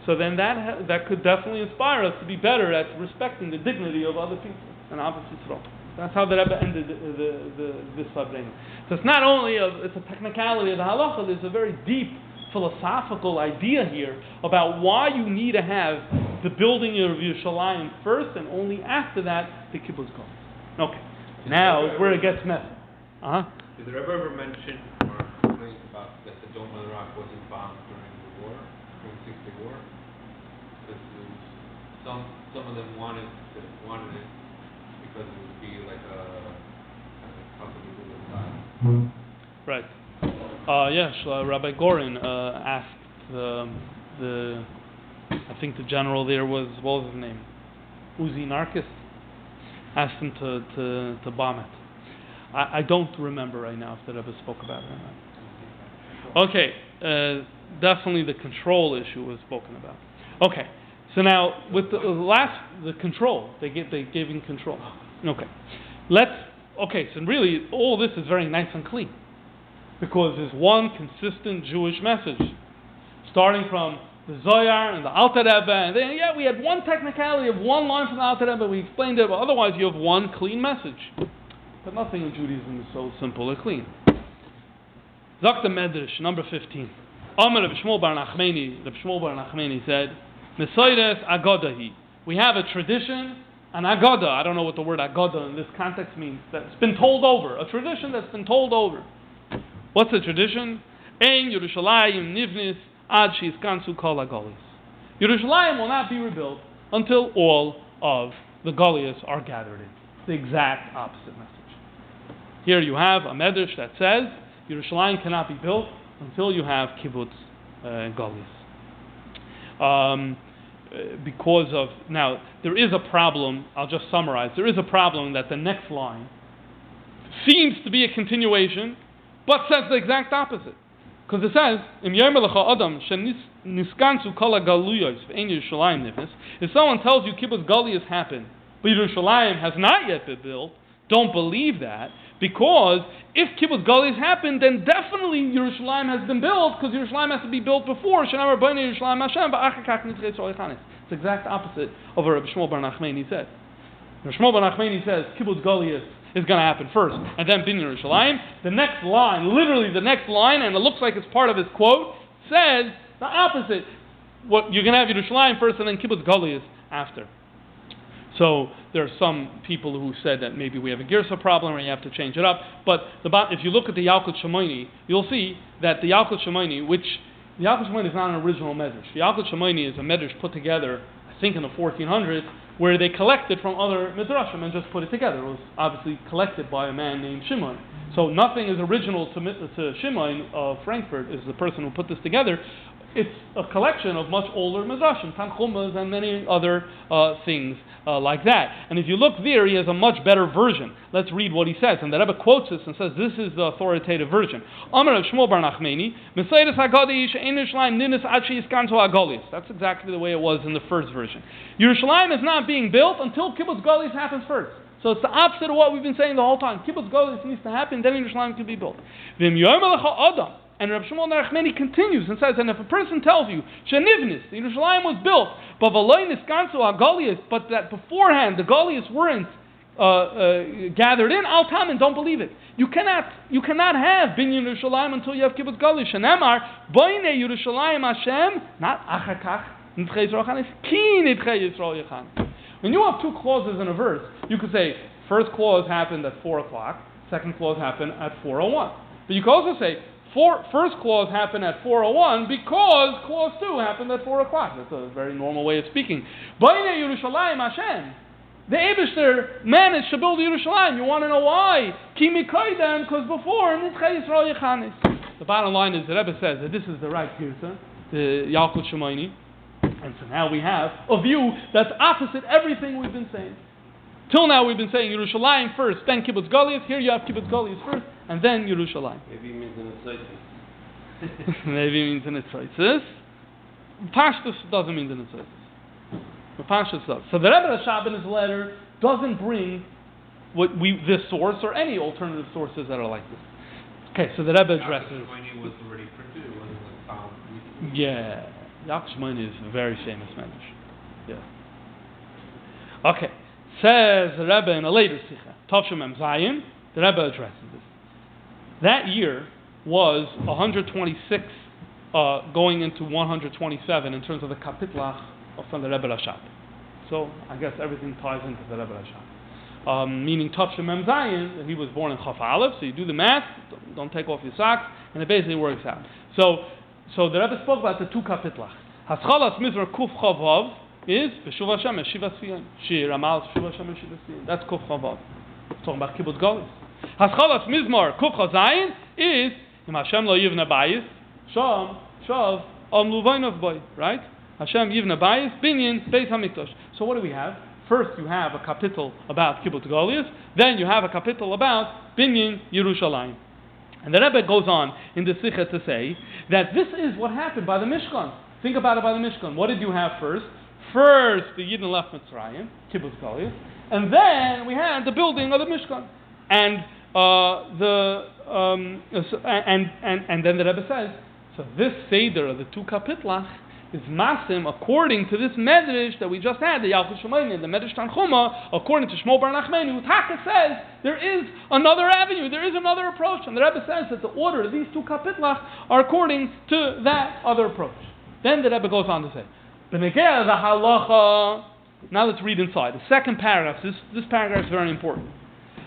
so then that could definitely inspire us to be better at respecting the dignity of other people. And obviously, that's how the Rebbe ended this Sabreinu. So it's not only it's a technicality of the halacha. There's a very deep philosophical idea here about why you need to have the building of Yerushalayim first, and only after that the Kibutz Goliyos. Okay, now is where it gets messy. Did the Rebbe ever mention or complain about that the Dome of the Rock wasn't bombed during the war, during the 6-Day War? Because some of them wanted it because it would be like a company to the side. Right. Yes, Rabbi Gorin asked the I think the general there was, what was his name? Uzi Narkis, asked him to bomb it. I don't remember right now if the Rebbe spoke about it or not. Okay, definitely the control issue was spoken about. Okay, so now with the control, they gave in control. Okay, so really all this is very nice and clean because there's one consistent Jewish message, starting from the Zohar and the Alter Rebbe, and then we had one technicality of one line from the Alter Rebbe. We explained it, but otherwise you have one clean message. But nothing in Judaism is so simple or clean. Zakta Medrash, number 15. Amar Rebbe Shmuel bar Nachmani said, Mesayres Agodahi. We have a tradition, an Agoda. I don't know what the word Agoda in this context means. That's been told over. A tradition that's been told over. What's the tradition? Ein Yerushalayim Nivnis Ad Shizkansu Kol HaGolis. Yerushalayim will not be rebuilt until all of the Goliyos are gathered in. The exact opposite message. Here you have a medrash that says Yerushalayim cannot be built until you have Kibutz Goliyos. Because of, now, there is a problem, I'll just summarize, there is a problem that the next line seems to be a continuation, but says the exact opposite. Because it says, if someone tells you Kibutz Goliyos happened, but Yerushalayim has not yet been built, don't believe that, because if Kibutz Goliyos happened, then definitely Yerushalayim has been built, because Yerushalayim has to be built before. It's the exact opposite of what Rebbe Shmuel bar Nachmani said. Rebbe Shmuel bar Nachmani says Kibutz Goliyos is going to happen first, and then Binyan Yerushalayim. The next line, literally the next line, and it looks like it's part of his quote, says the opposite. What you're going to have Yerushalayim first, and then Kibutz Goliyos after. So there are some people who said that maybe we have a Girsa problem or you have to change it up. But if you look at the Yalkut Shimoni, you'll see that the Yalkut Shimoni, the Yalkut Shimoni is not an original medrash. The Yalkut Shimoni is a medrash put together, I think in the 1400s, where they collected from other midrashim and just put it together. It was obviously collected by a man named Shimon. So nothing is original to Shimon of Frankfurt, is the person who put this together. It's a collection of much older midrashim, Tanchumas, and many other things like that. And if you look there, he has a much better version. Let's read what he says. And the Rebbe quotes this and says, this is the authoritative version. Amar Rav Shmuel bar Nachmani, Mesayres Hagadi she'ein Yerushalayim ninis ad she'yiskansu HaGoliyos. That's exactly the way it was in the first version. Yerushalayim is not being built until Kibutz Goliyos happens first. So it's the opposite of what we've been saying the whole time. Kibutz Goliyos needs to happen, then Yerushalayim can be built. V'im yomer lecha adam. And Rav Shmuel bar Nachmani continues and says, and if a person tells you, Shenivnis, the Yerushalayim was built, but v'loy niskansu HaGoliyos, but that beforehand the Goliyos weren't gathered in, al tamin, don't believe it. You cannot have Binyan Yerushalayim until you have Kibutz Goliyos. Shenemar, boine Yerushalayim Hashem, not achakach, nitchei Yisrael Yechan, ki nitchei Yisrael Yechan. When you have two clauses in a verse, you could say, first clause happened at 4 o'clock, second clause happened at 4:01. But you could also say, first clause happened at 4:01 because clause 2 happened at 4 o'clock. That's a very normal way of speaking. Bainei Yerushalayim Hashem. The Eibishter managed to build Yerushalayim. You want to know why? Ki mikoydem, because before, Nitchei Yisrael Yechanis. The bottom line is, the Rebbe says that this is the right Girsa, the Yalkut Shimoni. And so now we have a view that's opposite everything we've been saying. Till now we've been saying Yerushalayim first, then Kibutz Goliyos. Here you have Kibutz Goliyos first, and then Yerushalayim. Maybe it means in Itzaitis. Maybe it means in Itzaitis. Pashtus doesn't mean in Itzaitis. Pashtus does. So the Rebbe Rashab in his letter doesn't bring this source or any alternative sources that are like this. Okay, so the Rebbe addresses. Yalkut was already printed. It wasn't like found recently. Yeah, Yalkut Shimoni is a very famous medrash. Yeah. Okay. Says the Rebbe in a later Sikha, Tovshim Mem Zayin, the Rebbe addresses this. That year was 126 going into 127 in terms of the Kapitlach from the Rebbe Rashab. So I guess everything ties into the Rebbe Rashab. Meaning Tovshim Mem Zayin, that he was born in Chaf Aleph, so you do the math, don't take off your socks, and it basically works out. So the Rebbe spoke about the two Kapitlach. Haschalas Mizra Kuf Chavav is B'shuv Hashem Eshiva Tzviyon. Shir Amal B'shuv Hashem Eshiva Tzviyon. That's Kuf Chavav. Talking about Kibutz Goliyos. Haschalas Mizmar Kuf Chazayin is Im Hashem Lo Yivna Bayis Sham Shav Am Luvaynov Boy. Right? Hashem Yivna Bayis Binyan Beis Hamikdash. So what do we have? First you have a kapitel about Kibutz Goliyos. Then you have a kapitel about Binyan Yerushalayim. And the Rebbe goes on in the Sikha to say that this is what happened by the Mishkan. Think about it by the Mishkan. What did you have first? First, the Yidden left Mitzrayim, Kibutz Goliyos, and then we had the building of the Mishkan. And then the Rebbe says, so this Seder of the two Kapitlach is masim according to this medrash that we just had, the Yalchus Shemaini, the Medrash Tanchuma, according to Shmuel Bar Nachmani, who Taka says there is another avenue, there is another approach, and the Rebbe says that the order of these two kapitlach are according to that other approach. Then the Rebbe goes on to say, B'negea the halacha. Now let's read inside the second paragraph. This paragraph is very important.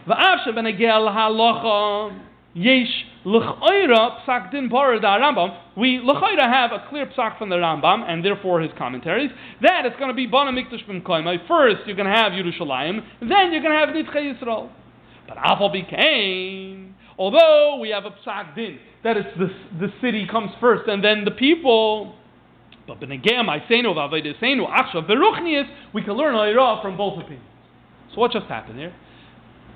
V'avshe b'negea l'halacha yesh l'chayra psak din bar da Rambam. We l'chayra have a clear psak from the Rambam and therefore his commentaries that it's going to be Bana Mikdash b'mkoymai. First you're going to have Yerushalayim, then you're going to have Nitzchei Yisrael. But Afal became, although we have a psak din that it's the city comes first and then the people. But b'negea ma'aseinu v'avodeseinu achshav beruchnius, we can learn Ha'irah from both opinions. So what just happened here?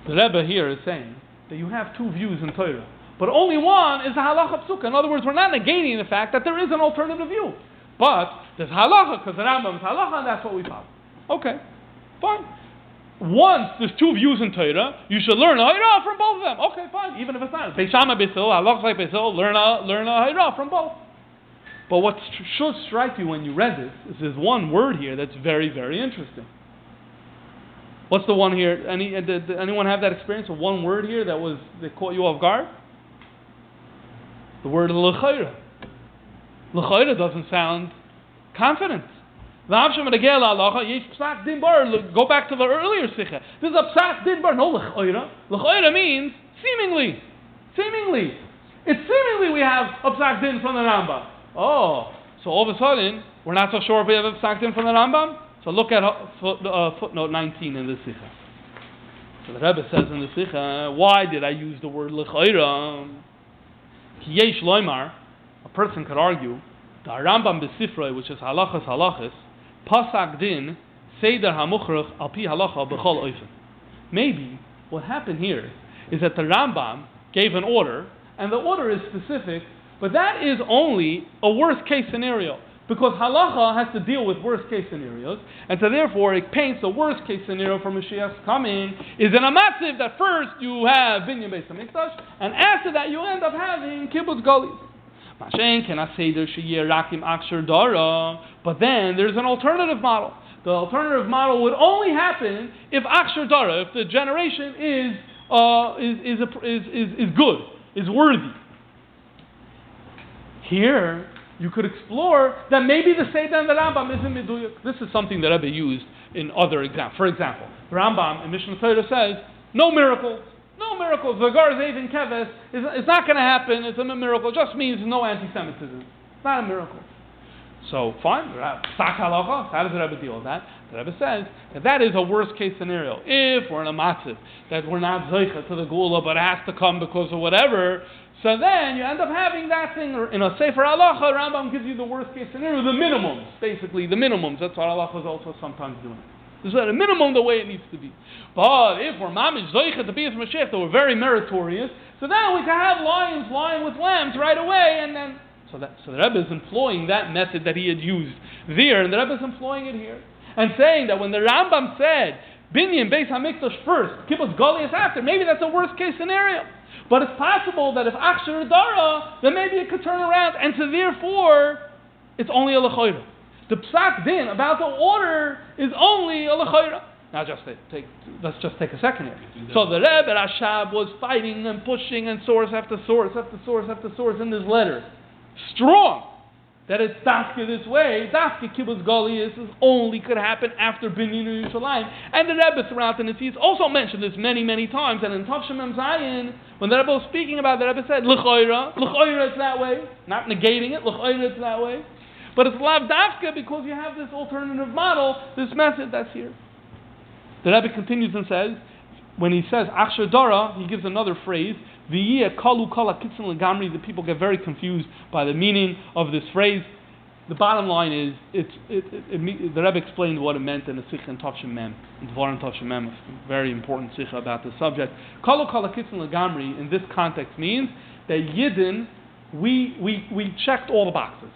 The Rebbe here is saying that you have two views in Torah, but only one is the halacha psuka. In other words, we're not negating the fact that there is an alternative view, but there's halacha because the Rambam is halacha, and that's what we follow. Okay, fine. Once there's two views in Torah, you should learn a Ha'irah from both of them. Okay, fine. Even if it's not Beis Shammai Beis Hillel, halacha like Beis Hillel, learn a Ha'irah from both. But what should strike you when you read this is there's one word here that's very, very interesting. What's the one here? Did anyone have that experience of one word here that caught you off guard? The word l'chayra. L'chayra doesn't sound confident. Go back to the earlier sikha. There's a psak din bar. No l'chayra. L'chayra means seemingly. Seemingly. It's seemingly we have a psak din from the Rambam. Oh, so all of a sudden, we're not so sure if we have a psak din from the Rambam? So look at footnote 19 in the Sikha. So the Rebbe says in the Sikha, why did I use the word l'chayra? Ki yesh loymar, a person could argue, the Rambam b'sifroi, which is halachas, pasak din, seder hamuchrach al pi halacha b'chol oifen. Maybe what happened here is that the Rambam gave an order, and the order is specific, but that is only a worst case scenario. Because halacha has to deal with worst case scenarios, and so therefore it paints the worst case scenario for Mashiach's coming is in a matziv that first you have Binyan Beis HaMikdash, and after that you end up having Kibutz Goliyos. Mashen cannot say there sheyeh rakim aksher dara, but then there's an alternative model. The alternative model would only happen if aksher dara, if the generation is good, is worthy. Here, you could explore that maybe the Seder and the Rambam isn't meduyuk. This is something that Rebbe used in other examples. For example, the Rambam in Mishnah Torah says, no miracles. No miracles. The Gar Zevin Keves it's not going to happen. It's a miracle. It just means no anti-Semitism. It's not a miracle. So, fine. Sak halacha. How does the Rebbe deal with that? The Rebbe says that is a worst case scenario. If we're in a matziv, that we're not zeicha to the Gula, but it has to come because of whatever, so then you end up having that thing in a Sefer Halacha. Rambam gives you the worst case scenario, the minimums, basically the minimums. That's what Halacha is also sometimes doing. This is at a minimum the way it needs to be. But if we're mamish zoicha to be as Mashiach, that we're very meritorious, so then we can have lions lying with lambs right away, and then so the Rebbe is employing that method that he had used there, and the Rebbe is employing it here, and saying that when the Rambam said Binyan Beis HaMikdash first, Kibutz Goliyos after, maybe that's a worst case scenario. But it's possible that if Aksher Dara, then maybe it could turn around, and so therefore, it's only a l'chayra. The psak din about the order is only a l'chayra. Now let's just take a second here. So the Rebbe Rashab was fighting and pushing and source after source after source after source in this letter. Strong. That it's dafke this way, dafke Kibutz Goliyos only could happen after Binyan Yerushalayim. And the Rebbe throughout the Nesius also mentioned this many, many times. And in Tav Shemem Zayin, when the Rebbe was speaking about it, the Rebbe said, l'chayra it's that way. Not negating it, l'chayra it's that way. But it's lav dafke because you have this alternative model, this method that's here. The Rebbe continues and says, when he says Aksher Dara, he gives another phrase, V'yeh kalu kala kitzin legamri. The people get very confused by the meaning of this phrase. The bottom line is, the Rebbe explained what it meant in the Sikha and Tav Shemem, in Dvarim Tav Shemem, a very important Sikha about the subject. Kalu kala kitzin legamri in this context means that Yidden, we checked all the boxes.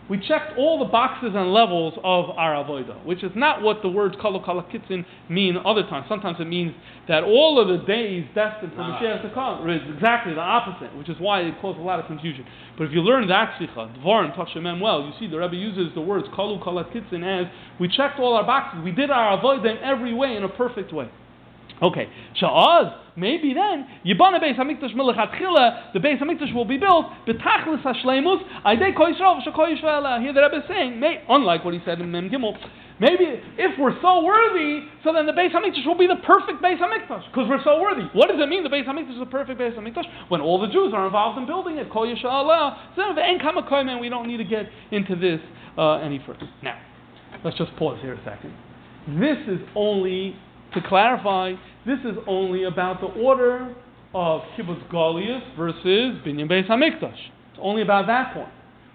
We checked all the boxes and levels of our avodah, which is not what the words kala kitzin mean other times. Sometimes it means that all of the days destined for Mashiach to come is exactly the opposite, which is why it caused a lot of confusion. But if you learn that sikha, Dvarim, Tashemem well, you see the Rebbe uses the words kala kitzin as we checked all our boxes, we did our avodah in every way, in a perfect way. Okay, Sha'az, maybe then, Yibana Beis HaMikdash Melechatchila, the Beis HaMikdash will be built, B'tachlis HaShleimus, Aidei Kol Yisrael V'Shakol Yisrael. Here the Rebbe is saying, unlike what he said in Mem Gimel, maybe if we're so worthy, so then the Beis HaMikdash will be the perfect Beis HaMikdash, because we're so worthy. What does it mean the Beis HaMikdash is the perfect Beis HaMikdash? When all the Jews are involved in building it, Kol Yisrael. So then, Ve'en Kama Koymen, we don't need to get into this any further. Now, let's just pause here a second. This is only, to clarify, this is only about the order of Kibutz Goliyos versus Binyan Beis HaMikdash. It's only about that point.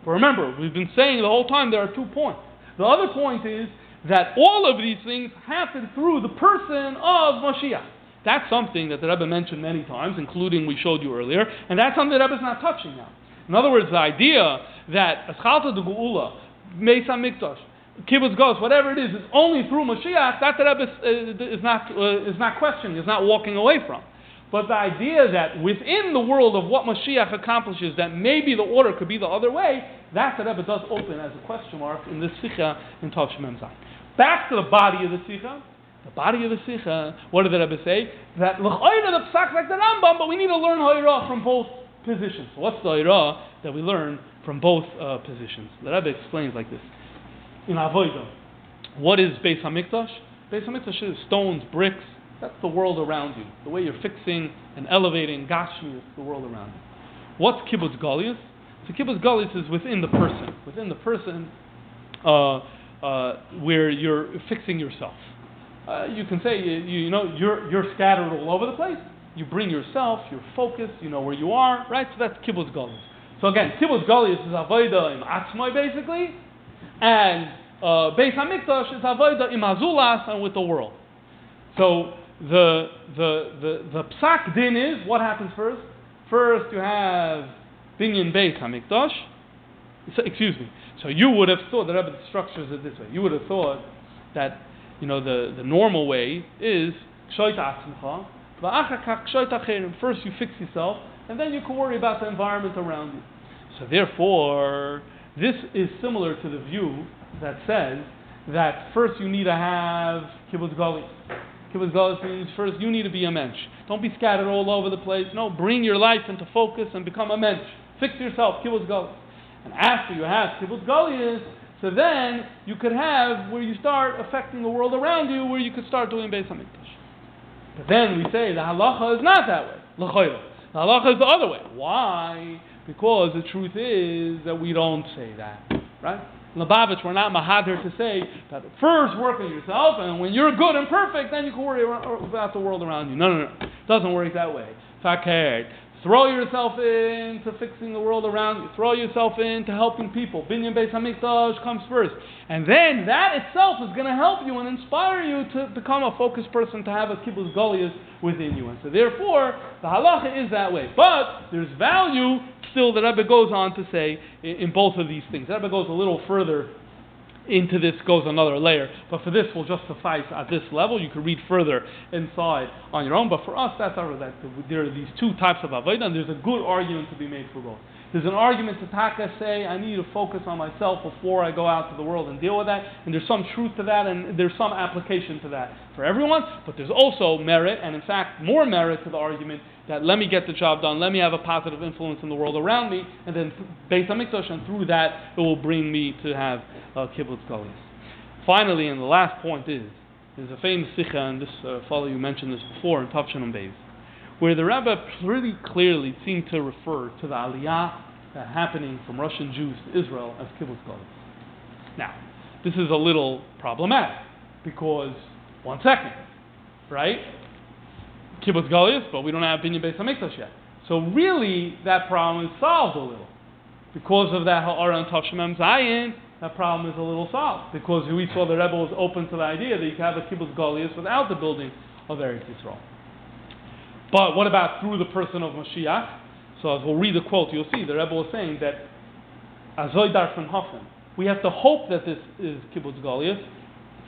But remember, we've been saying the whole time there are 2 points. The other point is that all of these things happen through the person of Mashiach. That's something that the Rebbe mentioned many times, including we showed you earlier, and that's something the Rebbe is not touching now. In other words, the idea that Eschalta de Geula, Beis HaMikdash, Kibutz Goliyos, whatever it is only through Mashiach, that the Rebbe is not questioning, is not walking away from. But the idea that within the world of what Mashiach accomplishes, that maybe the order could be the other way, that the Rebbe does open as a question mark in this Sikha in Tav Shemem Zayin. Back to the body of the Sikha. The body of the Sikha, what did the Rebbe say? That l'chayra the psak like the Rambam, but we need to learn Ha'ira from both positions. So what's the Ha'ira that we learn from both positions? The Rebbe explains like this. In Avodah, what is Beis HaMikdash? Beis HaMikdash is stones, bricks. That's the world around you. The way you're fixing and elevating Gashmi is the world around you. What's Kibutz Goliyos? So Kibutz Goliyos is within the person. Within the person, where you're fixing yourself. You can say you're scattered all over the place. You bring yourself, you're focused. You know where you are, right? So that's Kibutz Goliyos. So again, Kibutz Goliyos is Avodah im Atzmai basically. And Beis HaMikdash is avodah im hazulas and with the world. So the psak din is what happens first. First you have binyan Beis HaMikdash. So you would have thought the Rebbe structures it this way. You would have thought that the normal way is kshoit atzmecha va'achar kach kshoit acherim. First you fix yourself, and then you can worry about the environment around you. So therefore, this is similar to the view that says that first you need to have Kibutz Goliyos. Kibutz Goliyos means first you need to be a mensch. Don't be scattered all over the place. No, bring your life into focus and become a mensch. Fix yourself, Kibutz Goliyos. And after you have Kibutz Goliyos, so then you could have where you start affecting the world around you, where you could start doing Beis HaMikdash. But then we say the halacha is not that way. L'chayra. The halacha is the other way. Why? Because the truth is that we don't say that, right? In Lubavitch, we're not mahadir to say that first work on yourself, and when you're good and perfect, then you can worry about the world around you. No. It doesn't work that way. Fakir. Throw yourself into fixing the world around you. Throw yourself into helping people. Binyan Beis HaMikdash comes first. And then that itself is going to help you and inspire you to become a focused person, to have a Kibutz Goliyos within you. And so therefore, the halacha is that way. But there's value still, the Rebbe goes on to say, in both of these things. The Rebbe goes a little further into this, goes another layer. But for this will just suffice at this level. You can read further inside on your own. But for us, that's our, that there are these 2 types of avodah, and there's a good argument to be made for both. There's an argument to taka say, I need to focus on myself before I go out to the world and deal with that. And there's some truth to that, and there's some application to that for everyone. But there's also merit, and in fact, more merit to the argument that let me get the job done, let me have a positive influence in the world around me, and then Beis HaMikdash, and through that, it will bring me to have Kibutz Goliyos. Finally, and the last point is, there's a famous sikha, and this fellow, you mentioned this before, in Tav Shalom Beis, where the Rebbe pretty clearly seemed to refer to the aliyah happening from Russian Jews to Israel as Kibutz Goliyos. Now, this is a little problematic, because, one second, right? Kibutz Goliyos, but we don't have Binyan Beis HaMikdash yet. So really, that problem is solved a little. Because of that Ha'ara and Tav Shemem Zayin, that problem is a little solved. Because we saw the Rebbe was open to the idea that you can have a Kibutz Goliyos without the building of Eretz Yisrael. But what about through the person of Mashiach? So as we'll read the quote, you'll see the Rebbe was saying that Azoy darfen hofen. We have to hope that this is Kibutz Goliyos.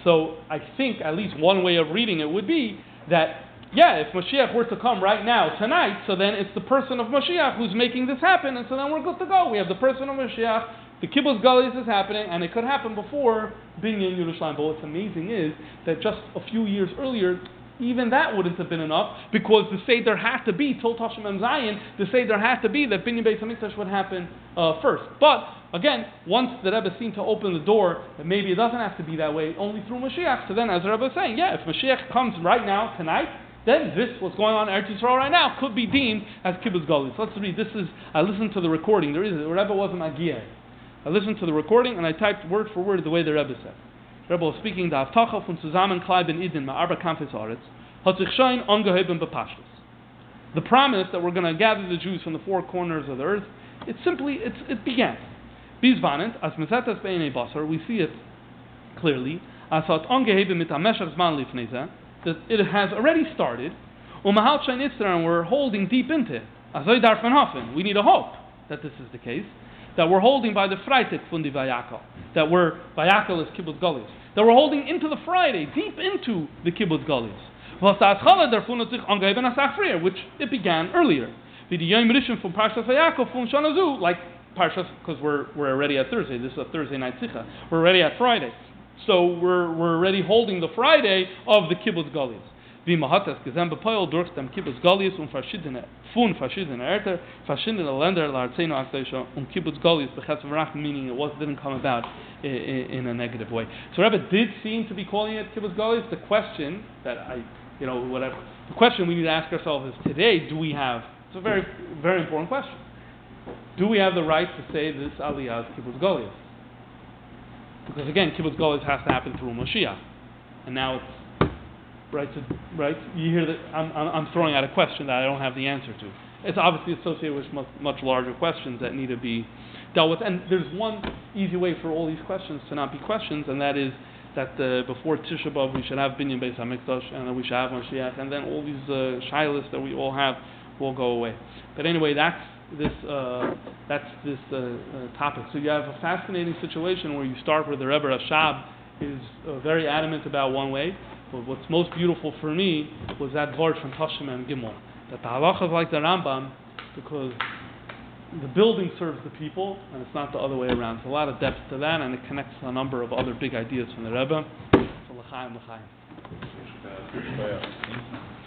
So I think at least one way of reading it would be that, yeah, if Mashiach were to come right now, tonight, so then it's the person of Mashiach who's making this happen, and so then we're good to go. We have the person of Mashiach, the Kibutz Goliyos is happening, and it could happen before Binyan Yerushalayim. But what's amazing is that just a few years earlier, even that wouldn't have been enough, because the Seder had to be, Tol Tashem Em Zayin, the Seder had to be that Binyan Beis HaMikdash would happen first. But, again, once the Rebbe seemed to open the door, that maybe it doesn't have to be that way, only through Mashiach, so then, as the Rebbe is saying, yeah, if Mashiach comes right now, tonight, then this, what's going on in Eretz Yisrael right now, could be deemed as Kibutz Goliyos. Let's read, I listened to the recording, the Rebbe wasn't Agiyah. I listened to the recording, and I typed word for word the way the Rebbe said. The Rebbe was speaking, the Avtacha von Zusammenkleid ben Iden ma'arba Kampfes Haaretz, hat sich schon angeheben bepashtus. The promise that we're going to gather the Jews from the four corners of the earth, it began. Bizvanent, as mesetas beinei basar, we see it clearly, as hat angeheben mit ameshach zman lifnei, that it has already started, and we're holding deep into it. Azoy darfen hofen. We need a hope that this is the case, that we're holding by the Freitag von die Vayakal, that we're, Vayakal is Kibutz Goliyos, that we're holding into the Friday, deep into the Kibutz Goliyos. Which it began earlier. Like Parshas, because we're already at Thursday. This is a Thursday night Sikha. We're already at Friday. So we're already holding the Friday of the Kibutz Goliyos. Wie man hat es gesehen bepoil durch dem Kibutz Goliyos und verschiedene Erter, verschiedene Länder l'Arzeno Akdesha und Kibutz Goliyos b'chetz v'rach, meaning it didn't come about in a negative way. So Rebbe did seem to be calling it Kibutz Goliyos. The question that the question we need to ask ourselves is, today, do we have, it's a very, very important question, do we have the right to say this Aliyah is Kibutz Goliyos? Because again, Kibutz Goliyos has to happen through Mashiach. And now it's, right, you hear that I'm throwing out a question that I don't have the answer to. It's obviously associated with much larger questions that need to be dealt with. And there's one easy way for all these questions to not be questions, and that is that before Tisha B'Av we should have Binyan Beis HaMikdash, and then we should have Mashiach, and then all these shilas that we all have will go away. But anyway, that's this topic. So you have a fascinating situation where you start where the Rebbe Rashab is very adamant about one way. But what's most beautiful for me was that word from Tashem and Gimel, that the halacha is like the Rambam, because the building serves the people, and it's not the other way around. There's a lot of depth to that, and it connects to a number of other big ideas from the Rebbe. So l'chaim, l'chaim.